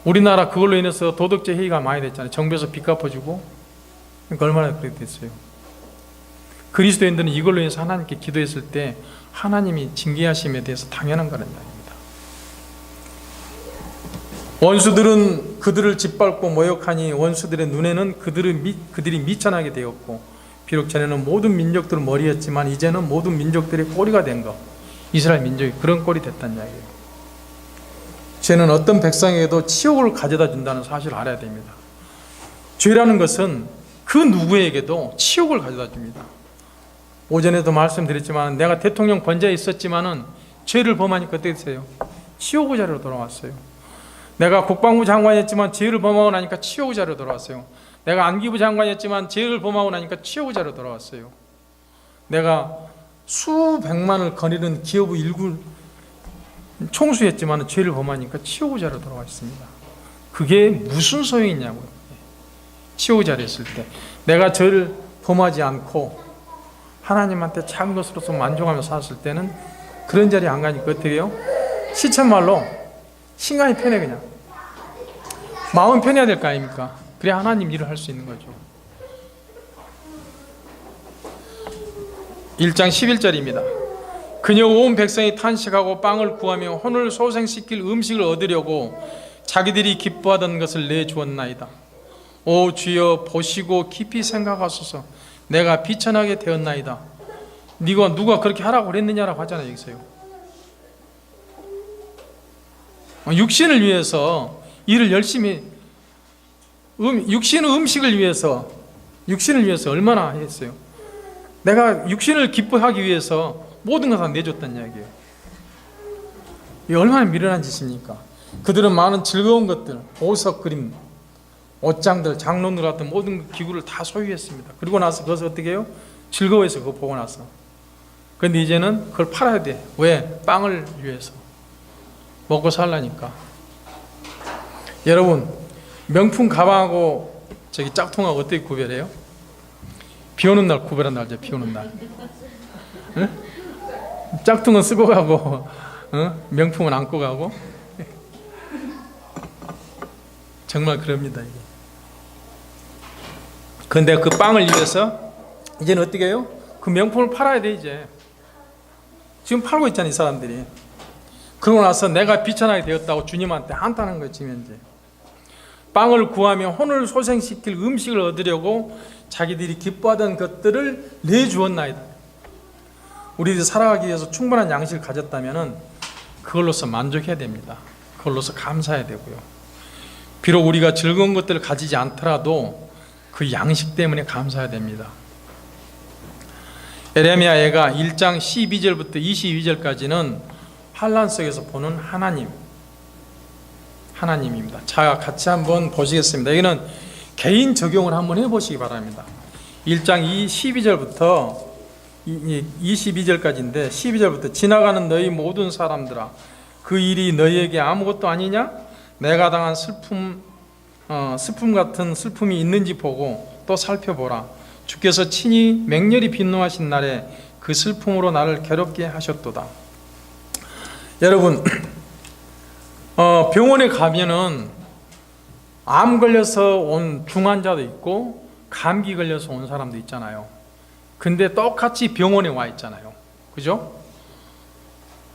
우리나라 그걸로 인해서 도덕적 해이가 많이 됐잖아요. 정부에서 빚 갚아주고. 그러니까 얼마나 그렇게 됐어요. 그리스도인들은 이걸로 인해서 하나님께 기도했을 때 하나님이 징계하심에 대해서 당연한 거라는 이야기입니다. 원수들은 그들을 짓밟고 모욕하니 원수들의 눈에는 그들이 미천하게 되었고, 비록 전에는 모든 민족들은 머리였지만 이제는 모든 민족들이 꼬리가 된 것. 이스라엘 민족이 그런 꼴이 됐다는 이야기예요. 죄는 어떤 백성에게도 치욕을 가져다 준다는 사실을 알아야 됩니다. 죄라는 것은 그 누구에게도 치욕을 가져다 줍니다. 오전에도 말씀드렸지만 내가 대통령 번제에 있었지만은 죄를 범하니까 어떻게 됐어요? 치욕의 자리로 돌아왔어요. 내가 국방부 장관이었지만 죄를 범하고 나니까 치욕의 자리로 돌아왔어요. 내가 안기부 장관이었지만 죄를 범하고 나니까 치욕의 자리로 돌아왔어요. 내가 수백만을 거느리는 기업의 일군 총수였지만 죄를 범하니까 치욕의 자리로 돌아와 있습니다. 그게 무슨 소용이 있냐고요. 치욕의 자리에 있을 때 내가 죄를 범하지 않고 하나님한테 작은 것으로서 만족하며 살았을 때는 그런 자리에 안 가니까 어떻게 해요? 시쳇말로 신간이 편해. 그냥 마음이 편해야 될 거 아닙니까? 그래야 하나님 일을 할 수 있는 거죠. 1장 11절입니다. 그녀 온 백성이 탄식하고 빵을 구하며 혼을 소생시킬 음식을 얻으려고 자기들이 기뻐하던 것을 내주었나이다. 오 주여, 보시고 깊이 생각하소서. 내가 비천하게 되었나이다. 누가 그렇게 하라고 그랬느냐라고 하잖아요. 여기서요. 육신을 위해서 일을 열심히, 육신의 음식을 위해서 얼마나 했어요. 내가 육신을 기뻐하기 위해서 모든 것을 다 내줬다는 이야기예요. 이게 얼마나 미련한 짓입니까? 그들은 많은 즐거운 것들, 보석 그림, 옷장들, 장로들 같은 모든 기구를 다 소유했습니다. 그리고 나서 그것을 어떻게 해요? 즐거워해서 그거 보고 나서. 근데 이제는 그걸 팔아야 돼. 왜? 빵을 위해서. 먹고 살라니까. 여러분, 명품 가방하고 저기 짝퉁하고 어떻게 구별해요? 비 오는 날 구별한다 알죠? 비 오는 날. 응? 짝퉁은 쓰고 가고, 명품은 안고 가고. 정말 그럽니다, 이게. 근데 그 빵을 위해서 이제는 어떻게 해요? 그 명품을 팔아야 돼, 이제. 지금 팔고 있잖아요, 이 사람들이. 그러고 나서 내가 비천하게 되었다고 주님한테 한탄한 거예요, 지금 현재. 빵을 구하며 혼을 소생시킬 음식을 얻으려고 자기들이 기뻐하던 것들을 내주었나이다. 우리들이 살아가기 위해서 충분한 양식을 가졌다면 그걸로서 만족해야 됩니다. 그걸로서 감사해야 되고요. 비록 우리가 즐거운 것들을 가지지 않더라도 그 양식 때문에 감사해야 됩니다. 에레미야가 1장 12절부터 22절까지는 환난 속에서 보는 하나님입니다. 자, 같이 한번 보시겠습니다. 여기는 개인 적용을 한번 해보시기 바랍니다. 1장 12절부터 22절까지인데 12절부터 지나가는 너희 모든 사람들아 그 일이 너희에게 아무것도 아니냐? 내가 당한 슬픔 같은 슬픔이 있는지 보고 또 살펴보라. 주께서 친히 맹렬히 진노하신 날에 그 슬픔으로 나를 괴롭게 하셨도다. 여러분, 병원에 가면은 암 걸려서 온 중환자도 있고 감기 걸려서 온 사람도 있잖아요. 근데 똑같이 병원에 와 있잖아요. 그죠?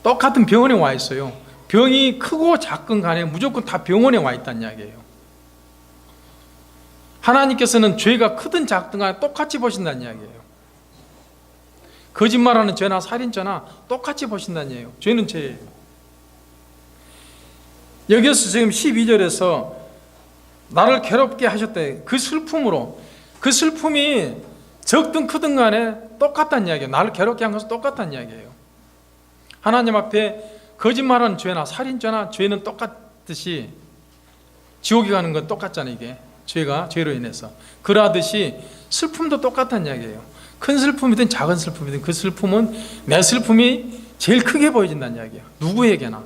똑같은 병원에 와 있어요. 병이 크고 작건 간에 무조건 다 병원에 와 있다는 이야기예요. 하나님께서는 죄가 크든 작든 간에 똑같이 보신다는 이야기예요. 거짓말하는 죄나 살인죄나 똑같이 보신다는 이야기예요. 죄는 죄예요. 여기서 지금 12절에서 나를 괴롭게 하셨대. 그 슬픔으로, 그 슬픔이 적든 크든 간에 똑같다는 이야기예요. 나를 괴롭게 한 것은 똑같다는 이야기예요. 하나님 앞에 거짓말하는 죄나 살인죄나 죄는 똑같듯이 지옥에 가는 건 똑같잖아요. 이게 죄로 인해서. 그러하듯이 슬픔도 똑같다는 이야기예요. 큰 슬픔이든 작은 슬픔이든 그 슬픔은 내 슬픔이 제일 크게 보여진다는 이야기예요. 누구에게나.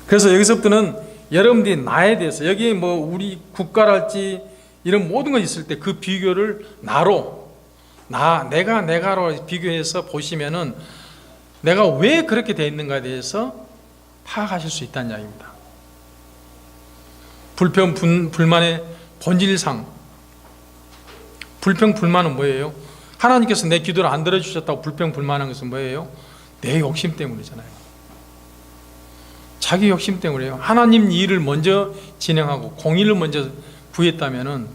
그래서 여기서부터는 여러분들이 나에 대해서, 여기에 뭐 우리 국가랄지 이런 모든 것 있을 때 그 비교를 내가로 비교해서 보시면은 내가 왜 그렇게 되어 있는가에 대해서 파악하실 수 있다는 이야기입니다. 불평, 불만의 본질상, 불평, 불만은 뭐예요? 하나님께서 내 기도를 안 들어주셨다고 불평, 불만한 것은 뭐예요? 내 욕심 때문이잖아요. 자기 욕심 때문이에요. 하나님 일을 먼저 진행하고 공의를 먼저 구했다면은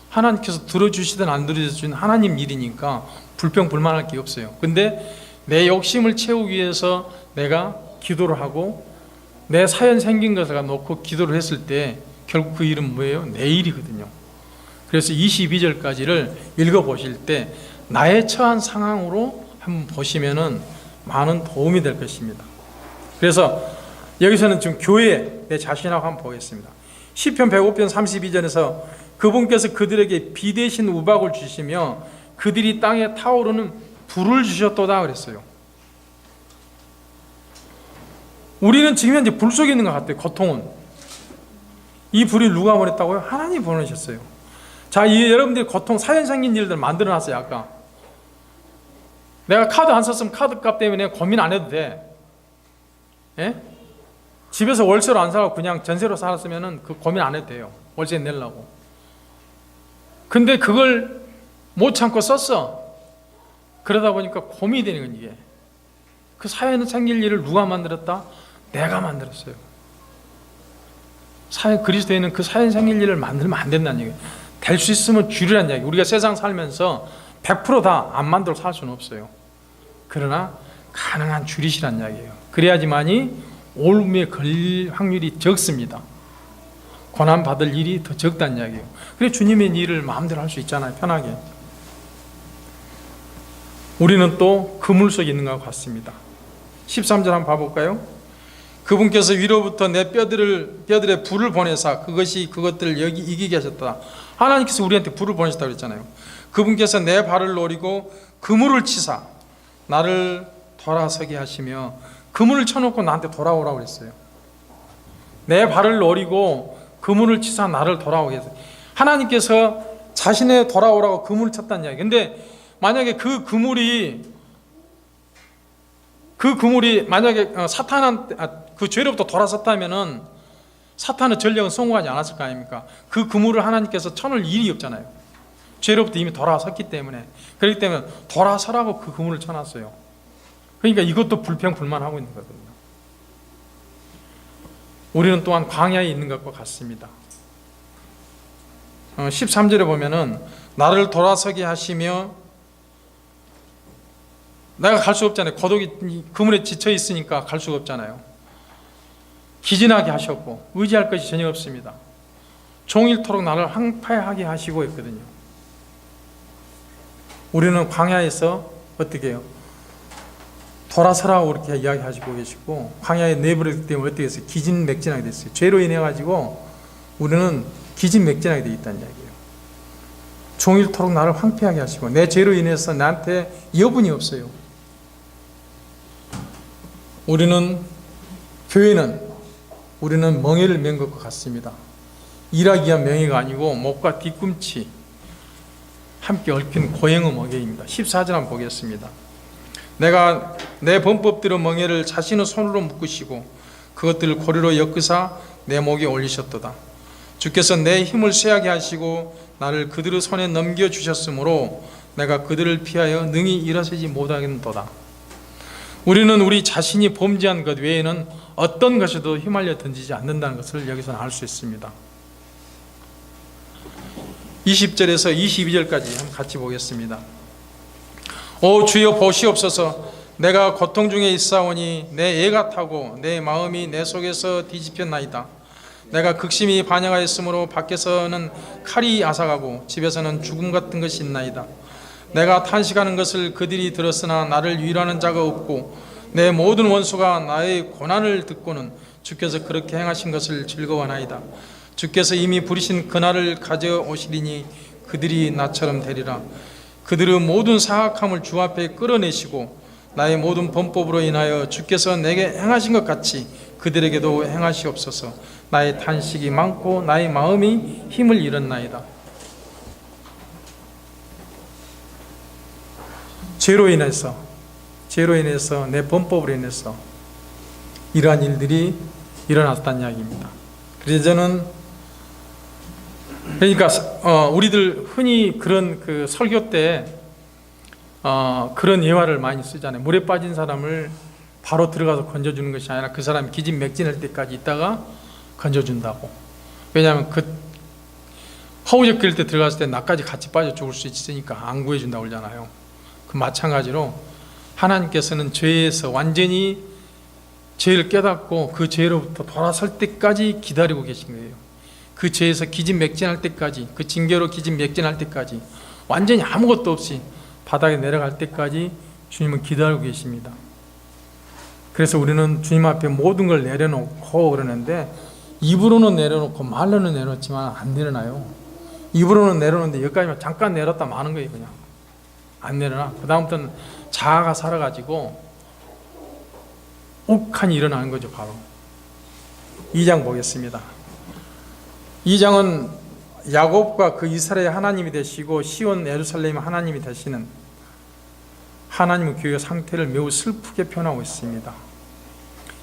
하나님께서 들어주시든 안 들어주시든 하나님 일이니까 불평, 불만할 게 없어요. 근데 내 욕심을 채우기 위해서 내가 기도를 하고 내 사연 생긴 것을 놓고 기도를 했을 때 결국 그 일은 뭐예요? 내 일이거든요. 그래서 22절까지를 읽어보실 때 나의 처한 상황으로 한번 보시면은 많은 도움이 될 것입니다. 그래서 여기서는 지금 교회 내 자신하고 한번 보겠습니다. 시편 105편 32절에서 그분께서 그들에게 비 대신 우박을 주시며 그들이 땅에 타오르는 불을 주셨도다 그랬어요. 우리는 지금 현재 불 속에 있는 것 같아요. 고통은. 이 불이 누가 보냈다고요? 하나님이 보내셨어요. 자, 이 여러분들이 고통, 사연 생긴 일들 만들어놨어요. 아까 내가 카드 안 썼으면 카드값 때문에 고민 안 해도 돼. 예? 집에서 월세로 안 살고 그냥 전세로 살았으면 그 고민 안 해도 돼요. 월세 내려고. 근데 그걸 못 참고 썼어. 그러다 보니까 고민이 되는 건 이게. 그 사연 생길 일을 누가 만들었다? 내가 만들었어요. 그리스도에는 그 사연 생길 일을 만들면 안 된다는 얘기예요. 될 수 있으면 줄이라는 얘기. 우리가 세상 살면서 100% 다 안 만들어 살 수는 없어요. 그러나 가능한 줄이시란 이야기예요. 그래야지만이 올무에 걸릴 확률이 적습니다. 고난 받을 일이 더 적다는 이야기예요. 그래서 주님의 일을 마음대로 할 수 있잖아요. 편하게. 우리는 또 그물 속에 있는 것 같습니다. 13절 한번 봐볼까요? 그분께서 위로부터 내 뼈들의 불을 보내사 그것들을 여기 이기게 하셨다. 하나님께서 우리한테 불을 보내셨다고 그랬잖아요. 그분께서 내 발을 노리고 그물을 치사 나를 돌아서게 하시며, 그물을 쳐놓고 나한테 돌아오라고 그랬어요. 내 발을 노리고 그물을 치사 나를 돌아오게 했어요. 하나님께서 자신의 돌아오라고 그물을 쳤다는 이야기. 근데 만약에 그 그물이 만약에 사탄한테 그 죄로부터 돌아섰다면은 사탄의 전력은 성공하지 않았을 거 아닙니까? 그 그물을 하나님께서 쳐놓을 일이 없잖아요. 죄로부터 이미 돌아섰기 때문에. 그렇기 때문에 돌아서라고 그 그물을 쳐놨어요. 그러니까 이것도 불평불만하고 있는 거거든요. 우리는 또한 광야에 있는 것과 같습니다. 13절에 보면은 나를 돌아서게 하시며, 내가 갈 수 없잖아요. 고독이 그물에 지쳐 있으니까 갈 수가 없잖아요. 기진하게 하셨고 의지할 것이 전혀 없습니다. 종일토록 나를 황폐하게 하시고 있거든요. 우리는 광야에서 어떻게 해요? 돌아서라고 그렇게 이야기하시고 계시고, 광야에 내버렸기 때문에 어떻게 했어요? 기진맥진하게 됐어요. 죄로 인해 가지고 우리는 기진맥진하게 되어 있다는 이야기예요. 종일토록 나를 황폐하게 하시고 내 죄로 인해서 나한테 여분이 없어요. 우리는 멍에를 맨 것과 같습니다. 일하기 위한 명예가 아니고 목과 뒤꿈치 함께 얽힌 고행의 멍에입니다. 14절 한번 보겠습니다. 내가 내 범법대로 멍에를 자신의 손으로 묶으시고 그것들을 고리로 엮으사 내 목에 올리셨도다. 주께서 내 힘을 쇠하게 하시고 나를 그들의 손에 넘겨주셨으므로 내가 그들을 피하여 능히 일어서지 못하겠도다. 우리는 우리 자신이 범죄한 것 외에는 어떤 것에도 휘말려 던지지 않는다는 것을 여기서 알 수 있습니다. 20절에서 22절까지 한번 같이 보겠습니다. 오 주여 보시옵소서. 내가 고통 중에 있사오니 내 애가 타고 내 마음이 내 속에서 뒤집혔나이다. 내가 극심히 반역하였으므로 밖에서는 칼이 앗아가고 집에서는 죽음 같은 것이 있나이다. 내가 탄식하는 것을 그들이 들었으나 나를 위로하는 자가 없고 내 모든 원수가 나의 고난을 듣고는 주께서 그렇게 행하신 것을 즐거워하나이다. 주께서 이미 부리신 그날을 가져오시리니 그들이 나처럼 되리라. 그들의 모든 사악함을 주 앞에 끌어내시고 나의 모든 범법으로 인하여 주께서 내게 행하신 것 같이 그들에게도 행하시옵소서. 나의 탄식이 많고 나의 마음이 힘을 잃었나이다. 죄로 인해서 내 범법으로 인해서 이러한 일들이 일어났다는 이야기입니다. 그래서 저는 우리들 흔히 그런 그 설교 때 그런 예화를 많이 쓰잖아요. 물에 빠진 사람을 바로 들어가서 건져주는 것이 아니라 그 사람이 기진맥진할 때까지 있다가 건져준다고. 왜냐하면 그 허우적거릴 때 들어갔을 때 나까지 같이 빠져 죽을 수 있으니까 안 구해준다고 그러잖아요. 그 마찬가지로 하나님께서는 죄에서 완전히 죄를 깨닫고 그 죄로부터 돌아설 때까지 기다리고 계신 거예요. 그 죄에서 기진맥진할 때까지, 그 징계로 기진맥진할 때까지, 완전히 아무것도 없이 바닥에 내려갈 때까지 주님은 기다리고 계십니다. 그래서 우리는 주님 앞에 모든 걸 내려놓고 그러는데, 입으로는 내려놓고 말로는 내려놓지만 안 내려놔요. 입으로는 내려놓는데 여기까지만 잠깐 내렸다 마는 거예요. 그냥 안 내려놔. 그 다음부터는 자아가 살아가지고 욱하니 일어나는 거죠. 바로 2장 보겠습니다. 2장은 야곱과 그 이스라엘 하나님이 되시고 시온 예루살렘의 하나님이 되시는 하나님의 교회 상태를 매우 슬프게 표현하고 있습니다.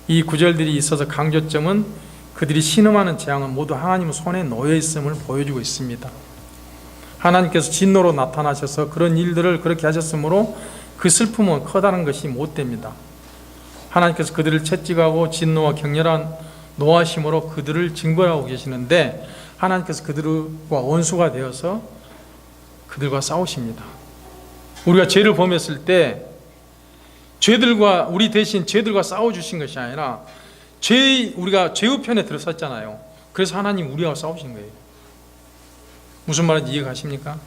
이 구절들이 있어서 강조점은 그들이 신음하는 재앙은 모두 하나님의 손에 놓여 있음을 보여주고 있습니다. 하나님께서 진노로 나타나셔서 그런 일들을 그렇게 하셨으므로 그 슬픔은 커다란 것이 못 됩니다. 하나님께서 그들을 채찍하고 진노와 격렬한 노하심으로 그들을 징벌하고 계시는데, 하나님께서 그들과 원수가 되어서 그들과 싸우십니다. 우리가 죄를 범했을 때 우리 대신 죄들과 싸워주신 것이 아니라 우리가 죄의 편에 들어섰잖아요. 그래서 하나님 우리와 싸우신 거예요. 무슨 말인지 이해가십니까?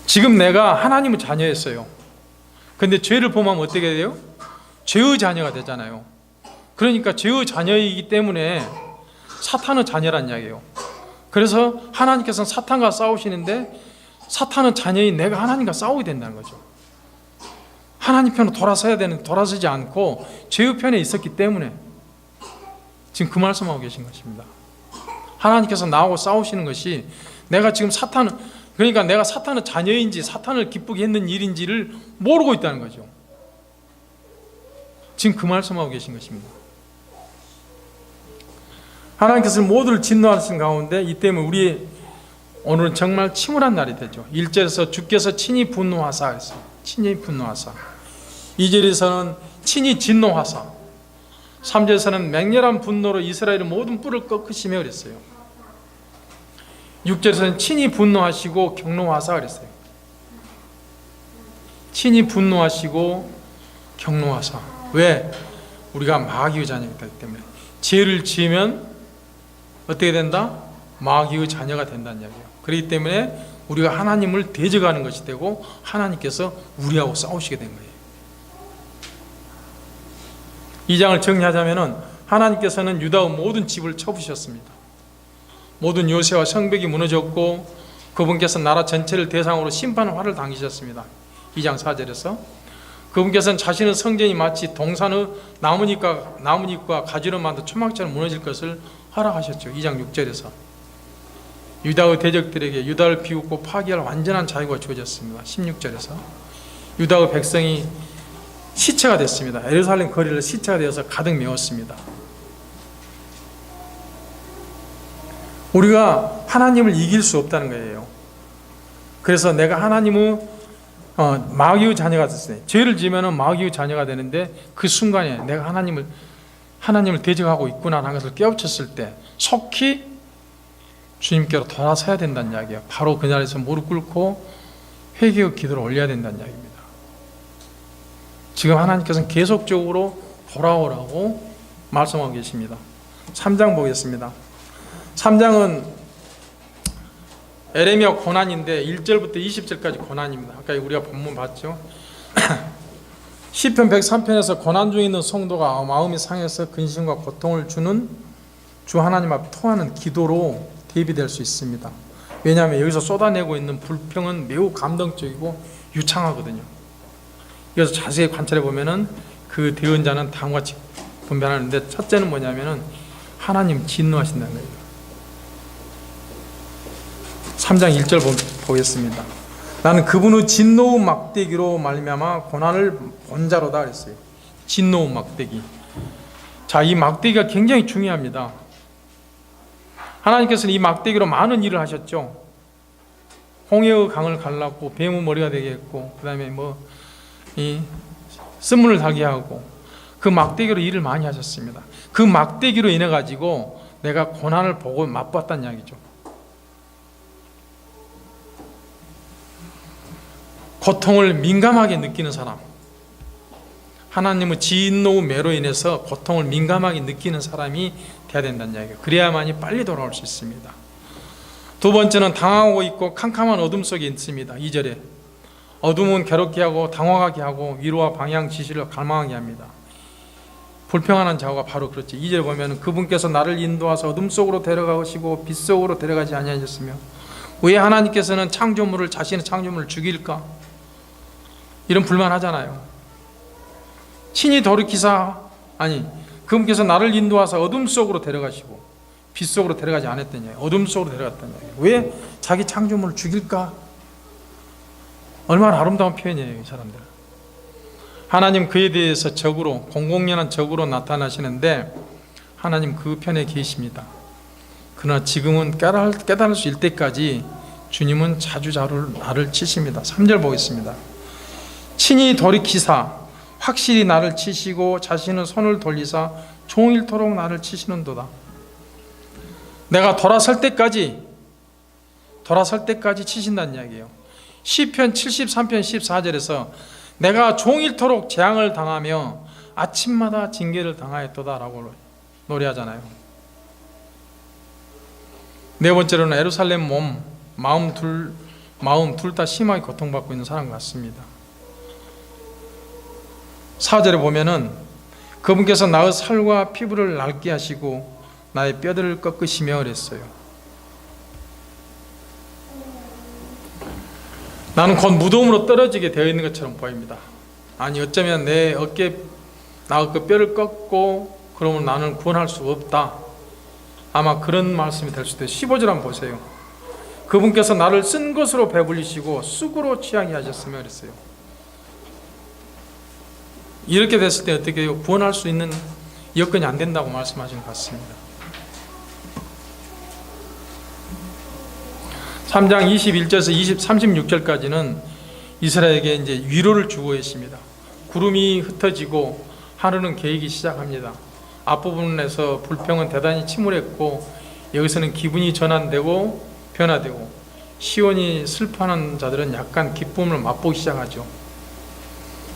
지금 내가 하나님의 자녀였어요. 근데 죄를 범하면 어떻게 돼요? 죄의 자녀가 되잖아요. 그러니까 죄의 자녀이기 때문에 사탄의 자녀란 이야기예요. 그래서 하나님께서는 사탄과 싸우시는데 사탄의 자녀인 내가 하나님과 싸우게 된다는 거죠. 하나님 편으로 돌아서야 되는데 돌아서지 않고 죄의 편에 있었기 때문에 지금 그 말씀하고 계신 것입니다. 하나님께서 나하고 싸우시는 것이 내가 지금 그러니까 내가 사탄의 자녀인지 사탄을 기쁘게 했는 일인지를 모르고 있다는 거죠. 지금 그 말씀하고 계신 것입니다. 하나님께서는 모두를 진노하신 가운데 이 때문에 우리 오늘은 정말 침울한 날이 되죠. 1절에서 주께서 친히 분노하사 했어요. 친히 분노하사. 2절에서는 친히 진노하사. 3절에서는 맹렬한 분노로 이스라엘의 모든 뿔을 꺾으시며 그랬어요. 6절에서는 친히 분노하시고 경노하사 그랬어요. 친히 분노하시고 경노하사. 왜? 우리가 마귀의 자녀이기 때문에. 죄를 지으면 어떻게 된다? 마귀의 자녀가 된다는 이야기예요. 그렇기 때문에 우리가 하나님을 대적하는 것이 되고 하나님께서 우리하고 싸우시게 된 거예요. 이 장을 정리하자면 하나님께서는 유다의 모든 집을 쳐부셨습니다. 모든 요새와 성벽이 무너졌고 그분께서 나라 전체를 대상으로 심판의 화를 당기셨습니다. 2장 4절에서 그분께서는 자신의 성전이 마치 동산의 나뭇잎과 가지로 만든 초막처럼 무너질 것을 허락하셨죠. 2장 6절에서 유다의 대적들에게 유다를 비웃고 파괴할 완전한 자유가 주어졌습니다. 16절에서 유다의 백성이 시체가 됐습니다. 예루살렘 거리를 시체가 되어서 가득 메웠습니다. 우리가 하나님을 이길 수 없다는 거예요. 그래서 내가 하나님의 마귀의 자녀가 됐어요. 죄를 지으면 마귀의 자녀가 되는데 그 순간에 내가 하나님을 대적하고 있구나라는 것을 깨우쳤을 때 속히 주님께로 돌아서야 된다는 이야기예요. 바로 그 자리에서 무릎 꿇고 회개의 기도를 올려야 된다는 이야기입니다. 지금 하나님께서는 계속적으로 돌아오라고 말씀하고 계십니다. 3장 보겠습니다. 3장은 에레미야 고난인데 1절부터 20절까지 고난입니다. 아까 우리가 본문 봤죠. 시편 103편에서 고난 중에 있는 성도가 마음이 상해서 근심과 고통을 주는 주 하나님 앞에 통하는 기도로 대비될 수 있습니다. 왜냐하면 여기서 쏟아내고 있는 불평은 매우 감동적이고 유창하거든요. 그래서 자세히 관찰해 보면은 그 대언자는 다음과 같이 분별하는데 첫째는 뭐냐면은 하나님 진노하신다는 거예요. 3장 1절 보겠습니다. 나는 그분의 진노의 막대기로 말미암아 고난을 본 자로다 그랬어요. 진노의 막대기. 자, 이 막대기가 굉장히 중요합니다. 하나님께서는 이 막대기로 많은 일을 하셨죠. 홍해의 강을 갈랐고 뱀의 머리가 되게 했고, 그 다음에 이 쓴물을 달게 하고, 그 막대기로 일을 많이 하셨습니다. 그 막대기로 인해 가지고 내가 고난을 보고 맛봤다는 이야기죠. 고통을 민감하게 느끼는 사람, 하나님의 진노의 매로 인해서 고통을 민감하게 느끼는 사람이 돼야 된다는 이야기예요. 그래야만이 빨리 돌아올 수 있습니다. 두 번째는 당하고 있고 캄캄한 어둠 속에 있습니다. 2절에 어둠은 괴롭게 하고 당황하게 하고 위로와 방향 지시를 갈망하게 합니다. 불평하는 자가 바로 그렇지. 2절 보면 그분께서 나를 인도하사 어둠 속으로 데려가시고 빛 속으로 데려가지 아니하셨으며 왜 하나님께서는 창조물을 자신의 창조물을 죽일까? 이런 불만하잖아요. 친히 돌이키사 그분께서 나를 인도하사 어둠 속으로 데려가시고 빛 속으로 데려가지 않았더냐. 어둠 속으로 데려갔다냐. 왜 자기 창조물을 죽일까? 얼마나 아름다운 표현이에요, 이 사람들. 하나님 그에 대해서 적으로, 공공연한 적으로 나타나시는데 하나님 그 편에 계십니다. 그러나 지금은 깨달을 수 있을 때까지 주님은 자주 나를 치십니다. 3절 보겠습니다. 친히 돌이키사 확실히 나를 치시고 자신의 손을 돌리사 종일토록 나를 치시는도다. 내가 돌아설 때까지 치신다는 이야기예요. 시편 73편 14절에서 내가 종일토록 재앙을 당하며 아침마다 징계를 당하였도다 라고 노래하잖아요. 네 번째로는 예루살렘 마음 둘 다 심하게 고통받고 있는 사람 같습니다. 4절에 보면은 그분께서 나의 살과 피부를 낡게 하시고 나의 뼈들을 꺾으시며 그랬어요. 나는 곧 무덤으로 떨어지게 되어 있는 것처럼 보입니다. 아니 어쩌면 내 어깨 나의 그 뼈를 꺾고 그러면 나는 구원할 수 없다. 아마 그런 말씀이 될 수도 있어요. 15절 한번 보세요. 그분께서 나를 쓴 것으로 배불리시고 쑥으로 취하게 하셨으며 그랬어요. 이렇게 됐을 때 어떻게 해요? 구원할 수 있는 여건이 안 된다고 말씀하신 것 같습니다. 3장 21절에서 36절까지는 이스라엘에게 이제 위로를 주고 계십니다. 구름이 흩어지고 하늘은 개이기 시작합니다. 앞부분에서 불평은 대단히 침울했고 여기서는 기분이 전환되고 변화되고 시온이 슬퍼하는 자들은 약간 기쁨을 맛보기 시작하죠.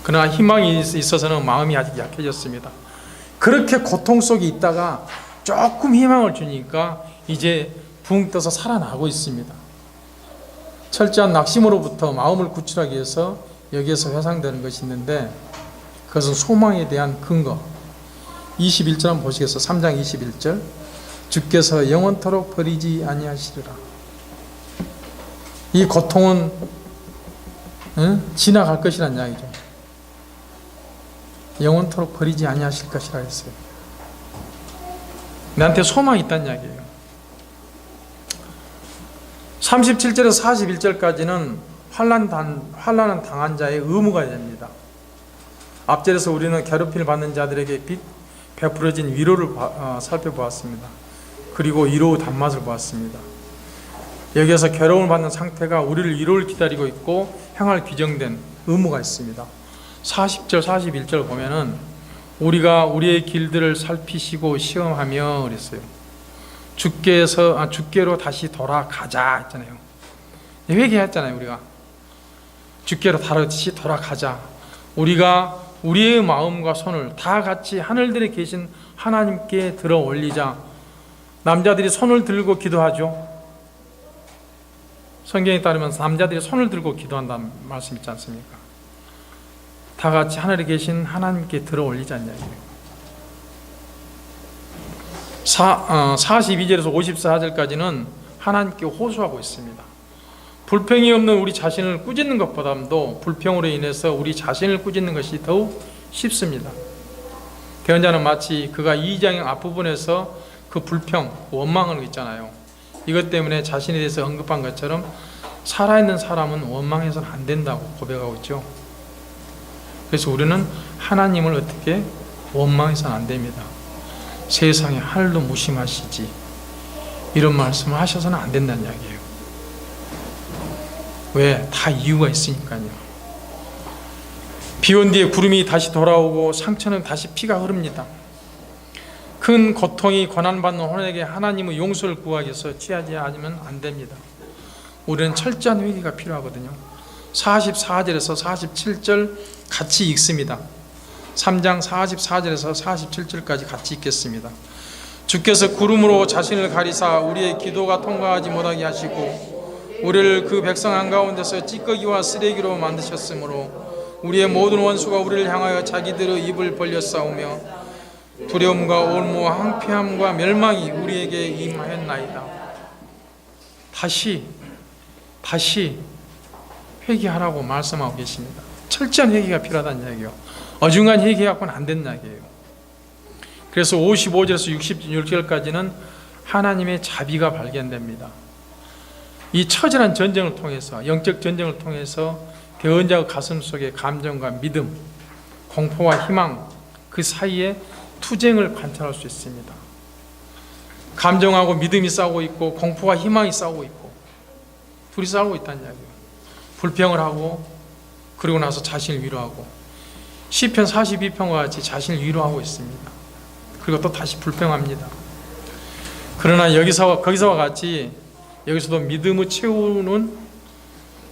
그러나 희망이 있어서는 마음이 아직 약해졌습니다. 그렇게 고통 속에 있다가 조금 희망을 주니까 이제 붕 떠서 살아나고 있습니다. 철저한 낙심으로부터 마음을 구출하기 위해서 여기에서 회상되는 것이 있는데 그것은 소망에 대한 근거. 21절 한번 보시겠어요? 3장 21절. 주께서 영원토록 버리지 아니하시리라. 이 고통은 지나갈 것이란 이야기죠. 영원토록 버리지 아니하실 것이라 했어요. 나한테 소망이 있다는 이야기예요. 37절에서 41절까지는 환난을 당한 자의 의무가 됩니다. 앞절에서 우리는 괴롭힘을 받는 자들에게 베풀어진 위로를 살펴보았습니다. 그리고 위로의 단맛을 보았습니다. 여기에서 괴로움을 받는 상태가 우리를 위로를 기다리고 있고 향할 규정된 의무가 있습니다. 40절, 41절 보면은 우리가 우리의 길들을 살피시고 시험하며 그랬어요. 주께로 다시 돌아가자 했잖아요. 회개했잖아요. 우리가 주께로 다시 돌아가자. 우리가 우리의 마음과 손을 다 같이 하늘들에 계신 하나님께 들어 올리자. 남자들이 손을 들고 기도하죠. 성경에 따르면 남자들이 손을 들고 기도한다는 말씀 있지 않습니까? 다 같이 하늘에 계신 하나님께 들어 올리자는 이야기예요. 42절에서 54절까지는 하나님께 호소하고 있습니다. 불평이 없는 우리 자신을 꾸짖는 것보다도 불평으로 인해서 우리 자신을 꾸짖는 것이 더욱 쉽습니다. 대언자는 마치 그가 2장 앞부분에서 그 불평, 원망을 있잖아요. 이것 때문에 자신에 대해서 언급한 것처럼 살아있는 사람은 원망해서는 안 된다고 고백하고 있죠. 그래서 우리는 하나님을 어떻게 원망해서는 안 됩니다. 세상에 하늘도 무심하시지 이런 말씀을 하셔서는 안 된다는 이야기예요. 왜? 다 이유가 있으니까요. 비 온 뒤에 구름이 다시 돌아오고 상처는 다시 피가 흐릅니다. 큰 고통이 고난받는 혼에게 하나님의 용서를 구하기 위해서 취하지 않으면 안 됩니다. 우리는 철저한 회개가 필요하거든요. 44절에서 47절 같이 읽습니다. 3장 44절에서 47절까지 같이 읽겠습니다. 주께서 구름으로 자신을 가리사 우리의 기도가 통과하지 못하게 하시고 우리를 그 백성 한가운데서 찌꺼기와 쓰레기로 만드셨으므로 우리의 모든 원수가 우리를 향하여 자기들의 입을 벌려 싸우며 두려움과 올무와 황폐함과 멸망이 우리에게 임하였나이다. 다시 회개하라고 말씀하고 계십니다. 철저한 회개가 필요하다는 이야기예요. 어중간 회개하고는 안 된다는 이야기예요. 그래서 55절에서 66절까지는 하나님의 자비가 발견됩니다. 이 처절한 전쟁을 통해서, 영적 전쟁을 통해서 대언자의 가슴 속에 감정과 믿음, 공포와 희망 그 사이에 투쟁을 관찰할 수 있습니다. 감정하고 믿음이 싸우고 있고 공포와 희망이 싸우고 있고 둘이 싸우고 있다는 이야기예요. 불평을 하고 그리고 나서 자신을 위로하고 시편 42편과 같이 자신을 위로하고 있습니다. 그리고 또 다시 불평합니다. 그러나 거기서와 같이 여기서도 믿음을 채우는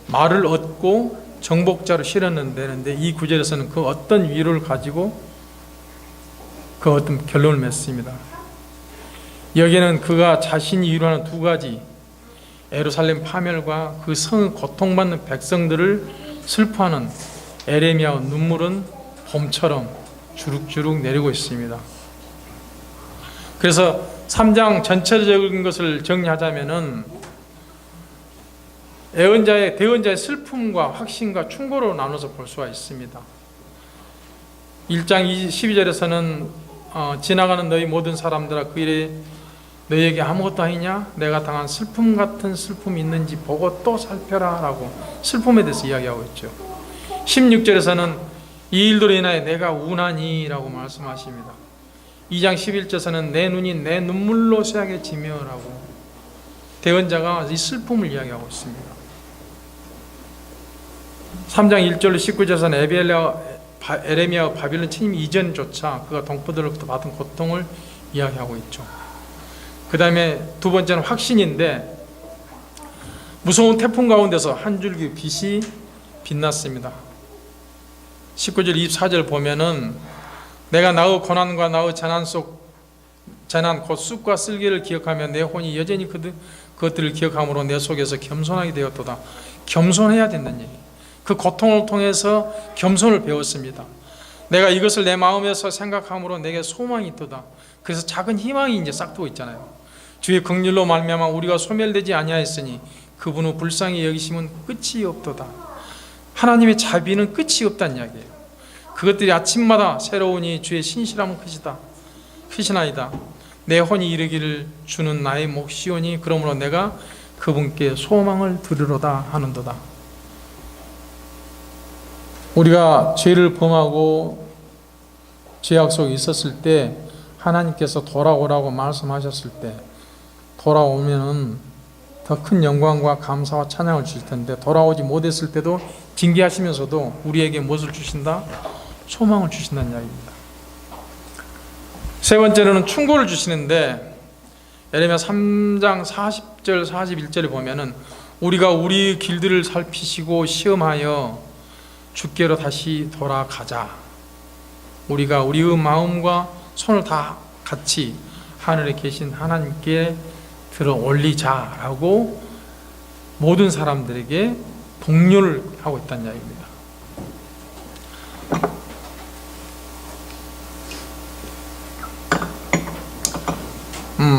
말을 얻고 정복자로 실었는데 이 구절에서는 그 어떤 위로를 가지고 그 어떤 결론을 맺습니다. 여기에는 그가 자신이 위로하는 두 가지, 예루살렘 파멸과 그 성을 고통받는 백성들을 슬퍼하는 에레미야의 눈물은 봄처럼 주룩주룩 내리고 있습니다. 그래서 3장 전체적인 것을 정리하자면은 대언자의 슬픔과 확신과 충고로 나눠서 볼 수가 있습니다. 1장 12절에서는 지나가는 너희 모든 사람들아 그 일에 너희에게 아무것도 아니냐? 내가 당한 슬픔 같은 슬픔이 있는지 보고 또 살펴라 라고 슬픔에 대해서 이야기하고 있죠. 16절에서는 이 일들로 인하여 내가 우나니 라고 말씀하십니다. 2장 11절에서는 내 눈이 내 눈물로 새하게지며 라고 대언자가 이 슬픔을 이야기하고 있습니다. 3장 1절로 19절에서는 에레미야와 바빌론 침입 이전조차 그가 동포들로부터 받은 고통을 이야기하고 있죠. 그 다음에 두 번째는 확신인데 무서운 태풍 가운데서 한 줄기 빛이 빛났습니다. 19절 24절 보면은 내가 나의 고난과 나의 재난 곧 쑥과 쓸개를 기억하며 내 혼이 여전히 그것들을 기억함으로 내 속에서 겸손하게 되었도다. 겸손해야 된다는 얘기. 그 고통을 통해서 겸손을 배웠습니다. 내가 이것을 내 마음에서 생각함으로 내게 소망이 있도다. 그래서 작은 희망이 이제 싹트고 있잖아요. 주의 긍휼로 말미암아 우리가 소멸되지 아니하였으니 그분의 불쌍히 여기심은 끝이 없도다. 하나님의 자비는 끝이 없다는 이야기예요. 그것들이 아침마다 새로우니 주의 신실함은 크시나이다. 내 혼이 이르기를 주는 나의 몫이오니 그러므로 내가 그분께 소망을 두리로다 하는도다. 우리가 죄를 범하고 죄악 속에 있었을 때 하나님께서 돌아오라고 말씀하셨을 때 돌아오면은 더 큰 영광과 감사와 찬양을 주실 텐데 돌아오지 못했을 때도 징계하시면서도 우리에게 무엇을 주신다? 소망을 주신다는 이야기입니다. 세 번째로는 충고를 주시는데 예레미야 3장 40절 41절에 보면은 우리가 우리 길들을 살피시고 시험하여 주께로 다시 돌아가자. 우리가 우리의 마음과 손을 다 같이 하늘에 계신 하나님께 들어 올리자라고 모든 사람들에게 독려를 하고 있다는 이야기입니다.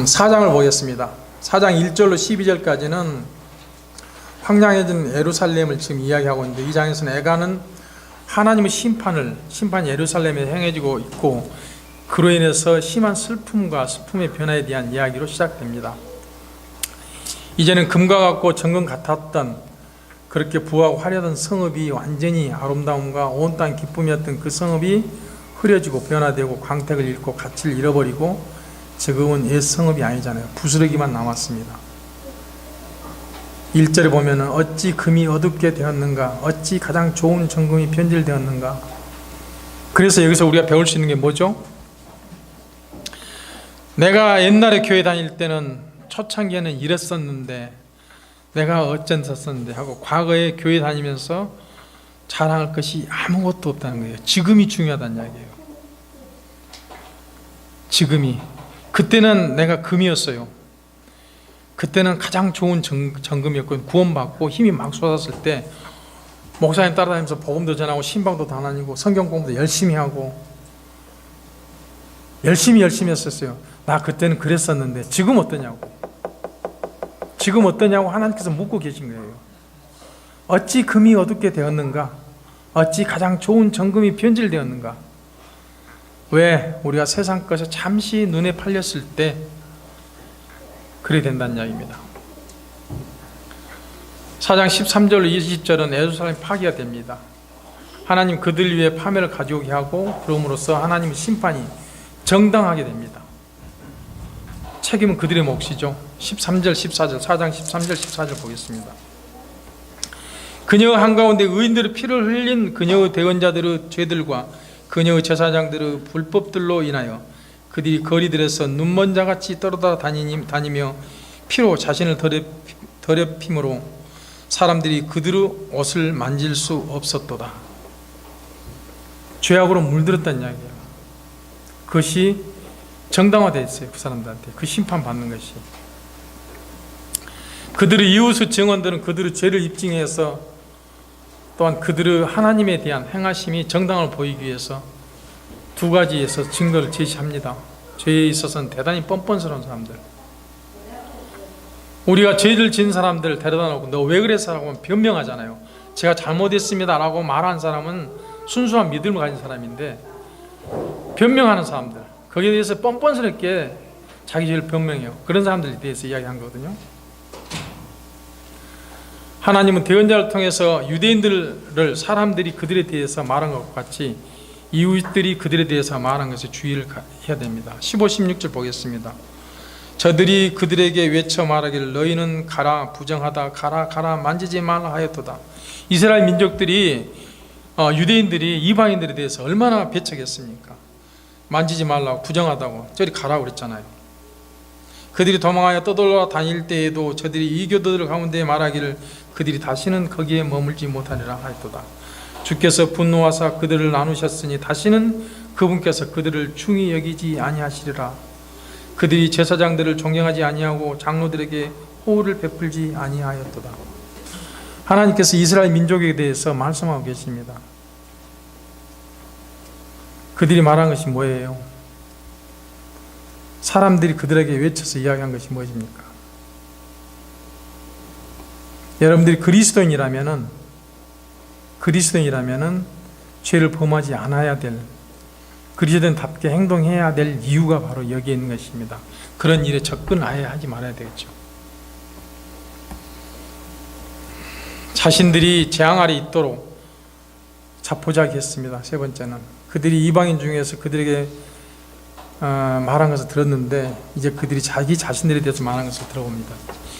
사장을 보겠습니다. 4장 1절로 12절까지는 황량해진 예루살렘을 지금 이야기하고 있는데 이 장에서는 애가는 하나님의 심판이 예루살렘에 행해지고 있고 그로 인해서 심한 슬픔의 변화에 대한 이야기로 시작됩니다. 이제는 금과 같고 정금 같았던 그렇게 부하고 화려한 성읍이 완전히 아름다움과 온 땅 기쁨이었던 그 성읍이 흐려지고 변화되고 광택을 잃고 가치를 잃어버리고 지금은 옛 성읍이 아니잖아요. 부스러기만 남았습니다. 1절에 보면 어찌 금이 어둡게 되었는가, 어찌 가장 좋은 정금이 변질되었는가. 그래서 여기서 우리가 배울 수 있는 게 뭐죠? 내가 옛날에 교회 다닐 때는 초창기에는 이랬었는데 내가 어쩐었었는데 하고 과거에 교회 다니면서 자랑할 것이 아무것도 없다는 거예요. 지금이 중요하다는 이야기예요. 지금이. 그때는 내가 금이었어요. 그때는 가장 좋은 정금이었고 구원받고 힘이 막 쏟았을 때 목사님 따라다니면서 복음도 전하고 신방도 다니고 성경 공부도 열심히 하고 열심히 했었어요. 나 그때는 그랬었는데 지금 어떠냐고. 지금 어떠냐고 하나님께서 묻고 계신 거예요. 어찌 금이 어둡게 되었는가? 어찌 가장 좋은 정금이 변질되었는가? 왜? 우리가 세상 것에 잠시 눈에 팔렸을 때 그래 된다는 이야기입니다. 4장 13절로 20절은 예루살렘 파기가 됩니다. 하나님 그들 위해 파멸을 가져오게 하고 그럼으로써 하나님의 심판이 정당하게 됩니다. 책임은 그들의 몫이죠. 13절 14절 4장 13절 14절 보겠습니다. 그녀의 한가운데 의인들의 피를 흘린 그녀의 대언자들의 죄들과 그녀의 제사장들의 불법들로 인하여 그들이 거리들에서 눈먼 자같이 떨어다 다니며 피로 자신을 더럽힘으로 사람들이 그들의 옷을 만질 수 없었도다. 죄악으로 물들었다는 이야기예요. 그것이 정당화됐어요. 그 사람들한테 그 심판받는 것이. 그들의 이웃의 증언들은 그들의 죄를 입증해서 또한 그들의 하나님에 대한 행하심이 정당을 보이기 위해서 두 가지에서 증거를 제시합니다. 죄에 있어서는 대단히 뻔뻔스러운 사람들, 우리가 죄를 지은 사람들을 데려다 놓고 너 왜 그랬어라고 변명하잖아요. 제가 잘못했습니다 라고 말한 사람은 순수한 믿음을 가진 사람인데, 변명하는 사람들, 거기에 대해서 뻔뻔스럽게 자기 죄를 변명해요. 그런 사람들에 대해서 이야기한 거거든요. 하나님은 대언자를 통해서 유대인들을, 사람들이 그들에 대해서 말한 것과 같이 이웃들이 그들에 대해서 말한 것에 주의를 해야 됩니다. 15, 16절 보겠습니다. 저들이 그들에게 외쳐 말하기를 너희는 가라, 부정하다, 가라, 가라, 만지지 말라 하였도다. 이스라엘 민족들이, 유대인들이 이방인들에 대해서 얼마나 배척했습니까? 만지지 말라고, 부정하다고, 저리 가라고 그랬잖아요. 그들이 도망하여 떠돌아 다닐 때에도 저들이 이 교도들 가운데 말하기를 그들이 다시는 거기에 머물지 못하리라 하였도다. 주께서 분노하사 그들을 나누셨으니 다시는 그분께서 그들을 중히 여기지 아니하시리라. 그들이 제사장들을 존경하지 아니하고 장로들에게 호의를 베풀지 아니하였도다. 하나님께서 이스라엘 민족에 대해서 말씀하고 계십니다. 그들이 말한 것이 뭐예요? 사람들이 그들에게 외쳐서 이야기한 것이 무엇입니까? 여러분들이 그리스도인이라면은 죄를 범하지 않아야 될, 그리스도인답게 행동해야 될 이유가 바로 여기에 있는 것입니다. 그런 일에 접근 아예 하지 말아야 되겠죠. 자신들이 재앙 아래 있도록 자포자기했습니다. 세 번째는 그들이 이방인 중에서 그들에게 말한 것을 들었는데 이제 그들이 자기 자신들에 대해서 말한 것을 들어봅니다.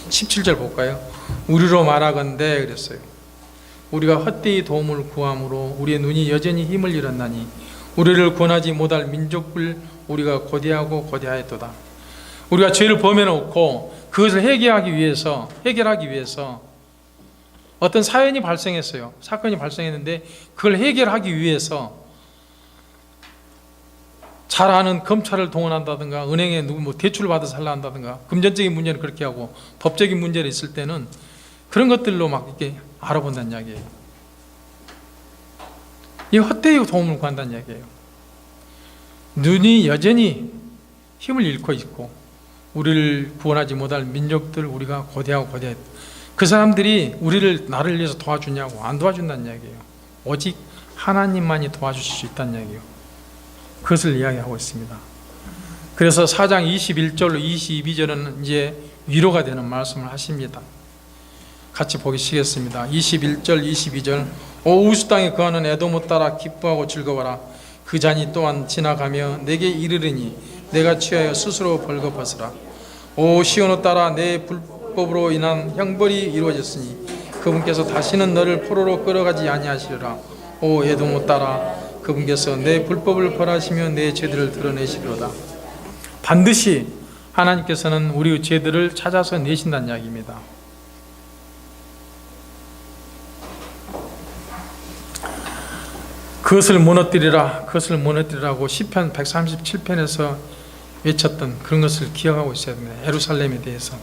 17절 볼까요? 우리로 말하건대 그랬어요. 우리가 헛되이 도움을 구함으로 우리의 눈이 여전히 힘을 잃었나니 우리를 구원하지 못할 민족을 우리가 고대하였도다. 우리가 죄를 범해놓고 그것을 해결하기 위해서 어떤 사연이 발생했어요. 사건이 발생했는데 그걸 해결하기 위해서 잘 아는 검찰을 동원한다든가 은행에 누구 대출을 받아서 살라 한다든가 금전적인 문제는 그렇게 하고 법적인 문제가 있을 때는 그런 것들로 막 이렇게 알아본다는 이야기예요. 이 헛되이 도움을 구한다는 이야기예요. 눈이 여전히 힘을 잃고 있고 우리를 구원하지 못할 민족들 우리가 고대하고 그 사람들이 나를 위해서 도와주냐고 안 도와준다는 이야기예요. 오직 하나님만이 도와주실 수 있다는 이야기예요. 그것을 이야기하고 있습니다. 그래서 4장 21절로 22절은 이제 위로가 되는 말씀을 하십니다. 같이 보시겠습니다. 21절 22절 오 우스 땅에 거하는 에돔을 따라 기뻐하고 즐거워라. 그 잔이 또한 지나가며 내게 이르르니 내가 취하여 스스로 벌거벗으라. 오 시온을 따라 내 불법으로 인한 형벌이 이루어졌으니 그분께서 다시는 너를 포로로 끌어가지 아니하시리라. 오 에돔을 따라 그분께서 내 불법을 벌하시며 내 죄들을 드러내시리로다. 반드시 하나님께서는 우리의 죄들을 찾아서 내신다는 이야기입니다. 그것을 무너뜨리라고 시편 137편에서 외쳤던 그런 것을 기억하고 있어야 됩니다. 예루살렘에 대해서.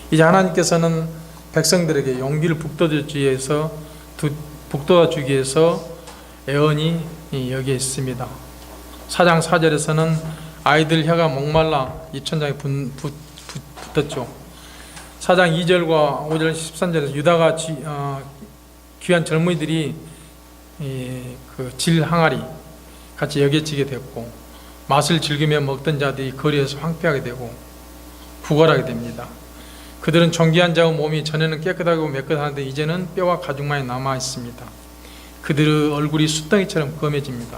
이제 하나님께서는 백성들에게 용기를 북돋아주기 위해서 애언이 여기에 있습니다. 4장 4절에서는 아이들 혀가 목말라 입천장에 붙었죠. 4장 2절과 5절 13절에서 유다가 귀한 젊은이들이 그 질 항아리 같이 여겨지게 됐고 맛을 즐기며 먹던 자들이 거리에서 황폐하게 되고 부활하게 됩니다. 그들은 존귀한 자의 몸이 전에는 깨끗하고 매끗한데 이제는 뼈와 가죽만이 남아 있습니다. 그들의 얼굴이 숯덩이처럼 검해집니다.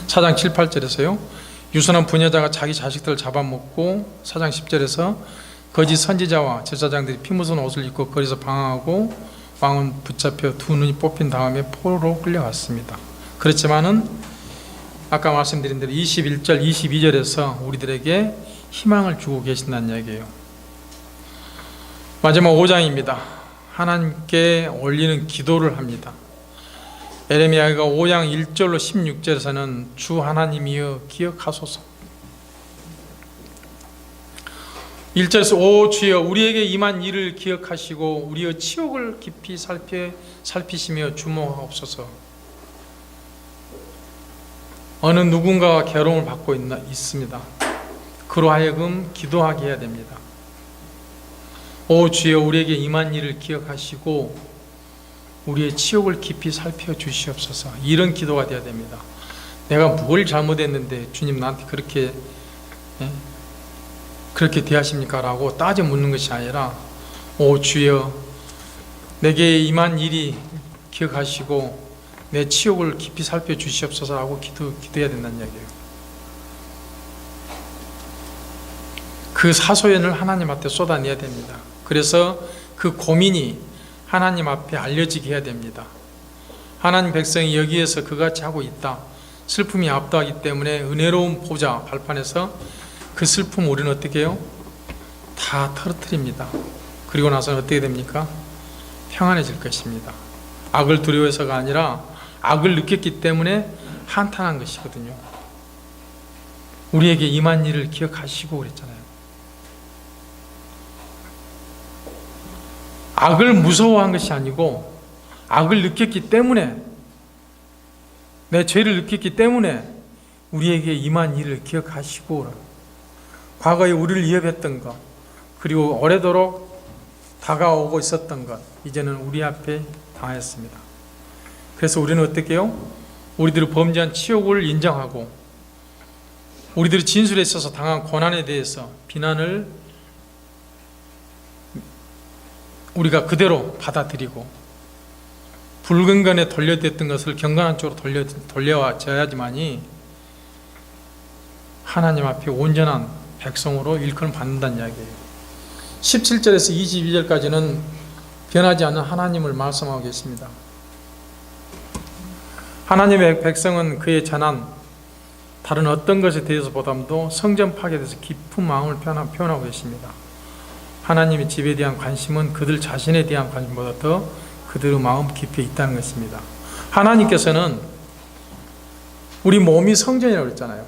4장 7, 8절에서요. 유선한 부녀자가 자기 자식들을 잡아먹고 4장 10절에서 거짓 선지자와 제사장들이 피 묻은 옷을 입고 거리에서 방황하고 왕은 붙잡혀 두 눈이 뽑힌 다음에 포로로 끌려갔습니다. 그렇지만은 아까 말씀드린 대로 21절, 22절에서 우리들에게 희망을 주고 계신다는 이야기예요. 마지막 5장입니다. 하나님께 올리는 기도를 합니다. 에레미야가 5장 1절로 16절에서는 주 하나님이여 기억하소서. 1절에서 오 주여 우리에게 임한 일을 기억하시고 우리의 치욕을 깊이 살피시며 주목하옵소서. 어느 누군가가 괴로움을 받고 있습니다. 그로 하여금 기도하게 해야 됩니다. 오 주여 우리에게 임한 일을 기억하시고 우리의 치욕을 깊이 살펴주시옵소서. 이런 기도가 되어야 됩니다. 내가 뭘 잘못했는데 주님 나한테 그렇게 대하십니까? 라고 따져 묻는 것이 아니라 오 주여 내게 임한 일이 기억하시고 내 치욕을 깊이 살펴주시옵소서 라고 기도해야 된다는 이야기예요. 그 사소연을 하나님 앞에 쏟아내야 됩니다. 그래서 그 고민이 하나님 앞에 알려지게 해야 됩니다. 하나님 백성이 여기에서 그같이 하고 있다. 슬픔이 압도하기 때문에 은혜로운 보좌 발판에서 그 슬픔 우리는 어떻게 해요? 다 털어뜨립니다. 그리고 나서는 어떻게 됩니까? 평안해질 것입니다. 악을 두려워해서가 아니라 악을 느꼈기 때문에 한탄한 것이거든요. 우리에게 임한 일을 기억하시고 그랬잖아요. 악을 무서워한 것이 아니고 악을 느꼈기 때문에, 내 죄를 느꼈기 때문에 우리에게 임한 일을 기억하시고, 과거에 우리를 위협했던 것, 그리고 오래도록 다가오고 있었던 것, 이제는 우리 앞에 당하였습니다. 그래서 우리는 어떻게 해요? 우리들이 범죄한 치욕을 인정하고 우리들이 진술에 있어서 당한 고난에 대해서 비난을 우리가 그대로 받아들이고 불경건에 돌려댔던 것을 경건한 쪽으로 돌려줘야지만이 하나님 앞에 온전한 백성으로 일컬음 받는다는 이야기예요. 17절에서 22절까지는 변하지 않는 하나님을 말씀하고 계십니다. 하나님의 백성은 그의 재난, 다른 어떤 것에 대해서보다도 성전 파괴에 대해서 깊은 마음을 표현하고 계십니다. 하나님의 집에 대한 관심은 그들 자신에 대한 관심보다 더 그들의 마음 깊이 있다는 것입니다. 하나님께서는 우리 몸이 성전이라고 했잖아요.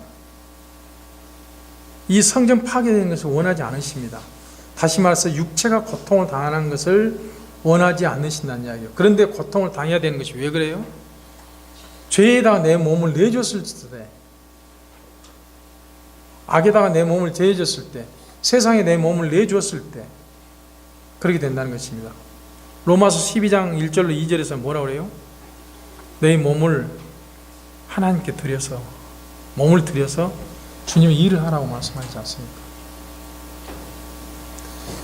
이 성전 파괴되는 것을 원하지 않으십니다. 다시 말해서 육체가 고통을 당하는 것을 원하지 않으신다는 이야기예요. 그런데 고통을 당해야 되는 것이 왜 그래요? 죄에다가 내 몸을 내줬을 때, 악에다가 내 몸을 제해줬을 때, 세상에 내 몸을 내주었을 때 그렇게 된다는 것입니다. 로마서 12장 1절로 2절에서 뭐라고 그래요? 내 몸을 하나님께 드려서, 몸을 드려서 주님의 일을 하라고 말씀하지 않습니까?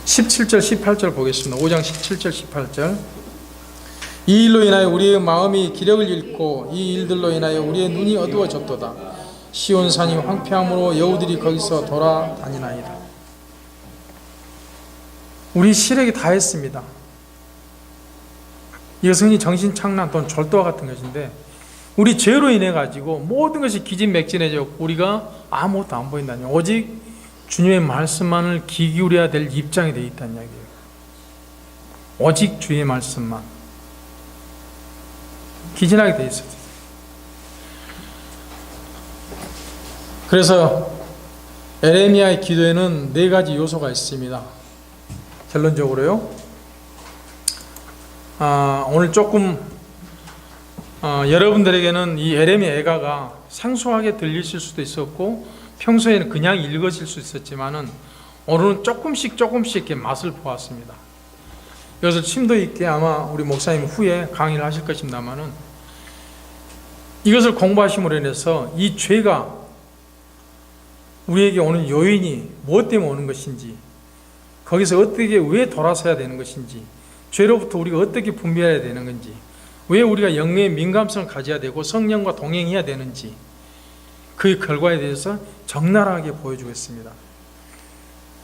17절 18절 보겠습니다. 5장 17절 18절. 이 일로 인하여 우리의 마음이 기력을 잃고 이 일들로 인하여 우리의 눈이 어두워졌도다. 시온산이 황폐함으로 여우들이 거기서 돌아다니나이다. 우리 시력이 다 했습니다. 이것은 흔히 정신착란 또는 절도와 같은 것인데, 우리 죄로 인해 가지고 모든 것이 기진맥진해졌고 우리가 아무것도 안 보인다니, 오직 주님의 말씀만을 귀 기울여야 될 입장이 되어 있다는 이야기예요. 오직 주의 말씀만 기진하게 되어 있어요. 그래서 에레미야의 기도에는 4가지 요소가 있습니다. 결론적으로요, 오늘 조금 여러분들에게는 이 에레미야 애가가 생소하게 들리실 수도 있었고 평소에는 그냥 읽어질 수 있었지만은 오늘은 조금씩 이렇게 맛을 보았습니다. 이것을 심도 있게 아마 우리 목사님 후에 강의를 하실 것입니다만은, 이것을 공부하심으로 인해서 이 죄가 우리에게 오는 요인이 무엇 때문에 오는 것인지, 거기서 어떻게 왜 돌아서야 되는 것인지, 죄로부터 우리가 어떻게 분별해야 되는 건지, 왜 우리가 영의 민감성을 가져야 되고 성령과 동행해야 되는지, 그 결과에 대해서 적나라하게 보여주겠습니다.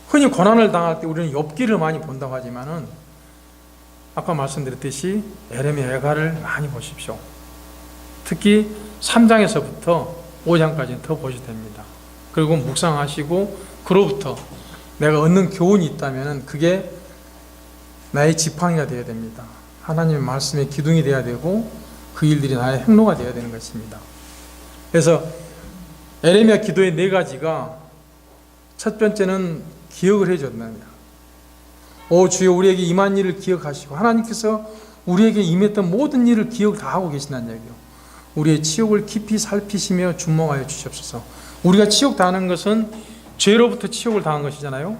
흔히 고난을 당할 때 우리는 욥기를 많이 본다고 하지만은 아까 말씀드렸듯이 에레미야 애가를 많이 보십시오. 특히 3장에서부터 5장까지는 더 보셔도 됩니다. 그리고 묵상하시고 그로부터 내가 얻는 교훈이 있다면 그게 나의 지팡이가 되어야 됩니다. 하나님의 말씀의 기둥이 되어야 되고 그 일들이 나의 행로가 되어야 되는 것입니다. 그래서 에레미야 기도의 4가지가, 첫 번째는 기억을 해줘야 된답니다. 오 주여 우리에게 임한 일을 기억하시고 하나님께서 우리에게 임했던 모든 일을 기억 다 하고 계신다는 얘기요. 우리의 치욕을 깊이 살피시며 준몽하여 주시옵소서. 우리가 치욕 당하는 것은 죄로부터 치욕을 당한 것이잖아요.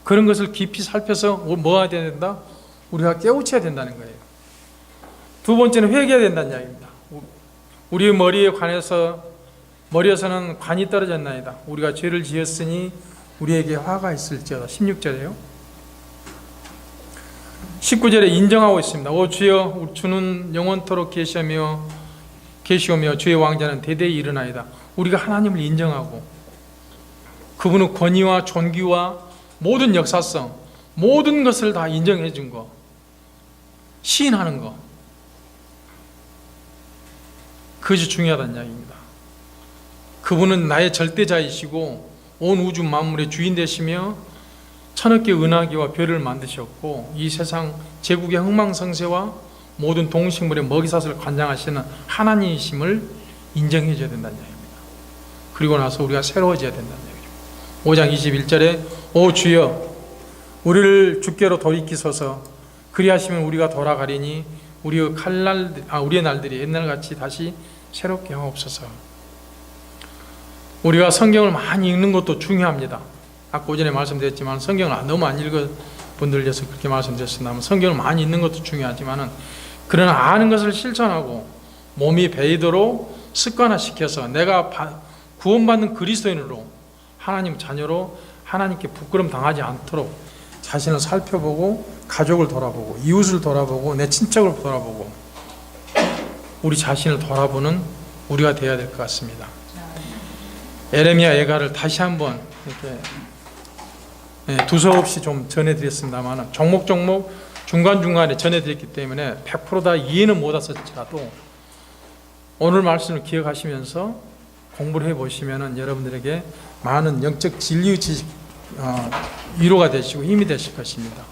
그런 것을 깊이 살펴서 뭐 해야 된다? 우리가 깨우쳐야 된다는 거예요. 두 번째는 회개해야 된다는 이야기입니다. 우리의 머리에서는 관이 떨어졌나이다. 우리가 죄를 지었으니 우리에게 화가 있을지어다. 16절에요. 19절에 인정하고 있습니다. 오 주여 주는 영원토록 계시오며 주의 왕자는 대대히 일어나이다. 우리가 하나님을 인정하고 그분의 권위와 존귀와 모든 역사성 모든 것을 다 인정해 준 거, 시인하는 거, 그것이 중요하다는 이야기입니다. 그분은 나의 절대자이시고 온 우주 만물의 주인 되시며 천억 개의 은하계와 별을 만드셨고 이 세상 제국의 흥망성쇠와 모든 동식물의 먹이사슬을 관장하시는 하나님이심을 인정해 줘야 된다는 이야기입니다. 그리고 나서 우리가 새로워져야 된다는 이야기죠. 5장 21절에 오 주여 우리를 주께로 돌이키소서. 그리하시면 우리가 돌아가리니 우리의 날들이 옛날같이 다시 새롭게 하옵소서. 우리가 성경을 많이 읽는 것도 중요합니다. 아까 오전에 말씀드렸지만 성경을 너무 안 읽은 분들께서 그렇게 말씀드렸습니다만 성경을 많이 읽는 것도 중요하지만 그러나 아는 것을 실천하고 몸이 배이도록 습관화시켜서 내가 구원받는 그리스도인으로 하나님 자녀로 하나님께 부끄럼 당하지 않도록 자신을 살펴보고 가족을 돌아보고 이웃을 돌아보고 내 친척을 돌아보고 우리 자신을 돌아보는 우리가 되어야 될 것 같습니다. 에레미야 예가를 다시 한번 이렇게 두서없이 좀 전해드렸습니다만 종목 중간중간에 전해드렸기 때문에 100% 다 이해는 못했을지라도 오늘 말씀을 기억하시면서 공부를 해보시면 여러분들에게 많은 영적 진리의 지식 위로가 되시고 힘이 되실 것입니다.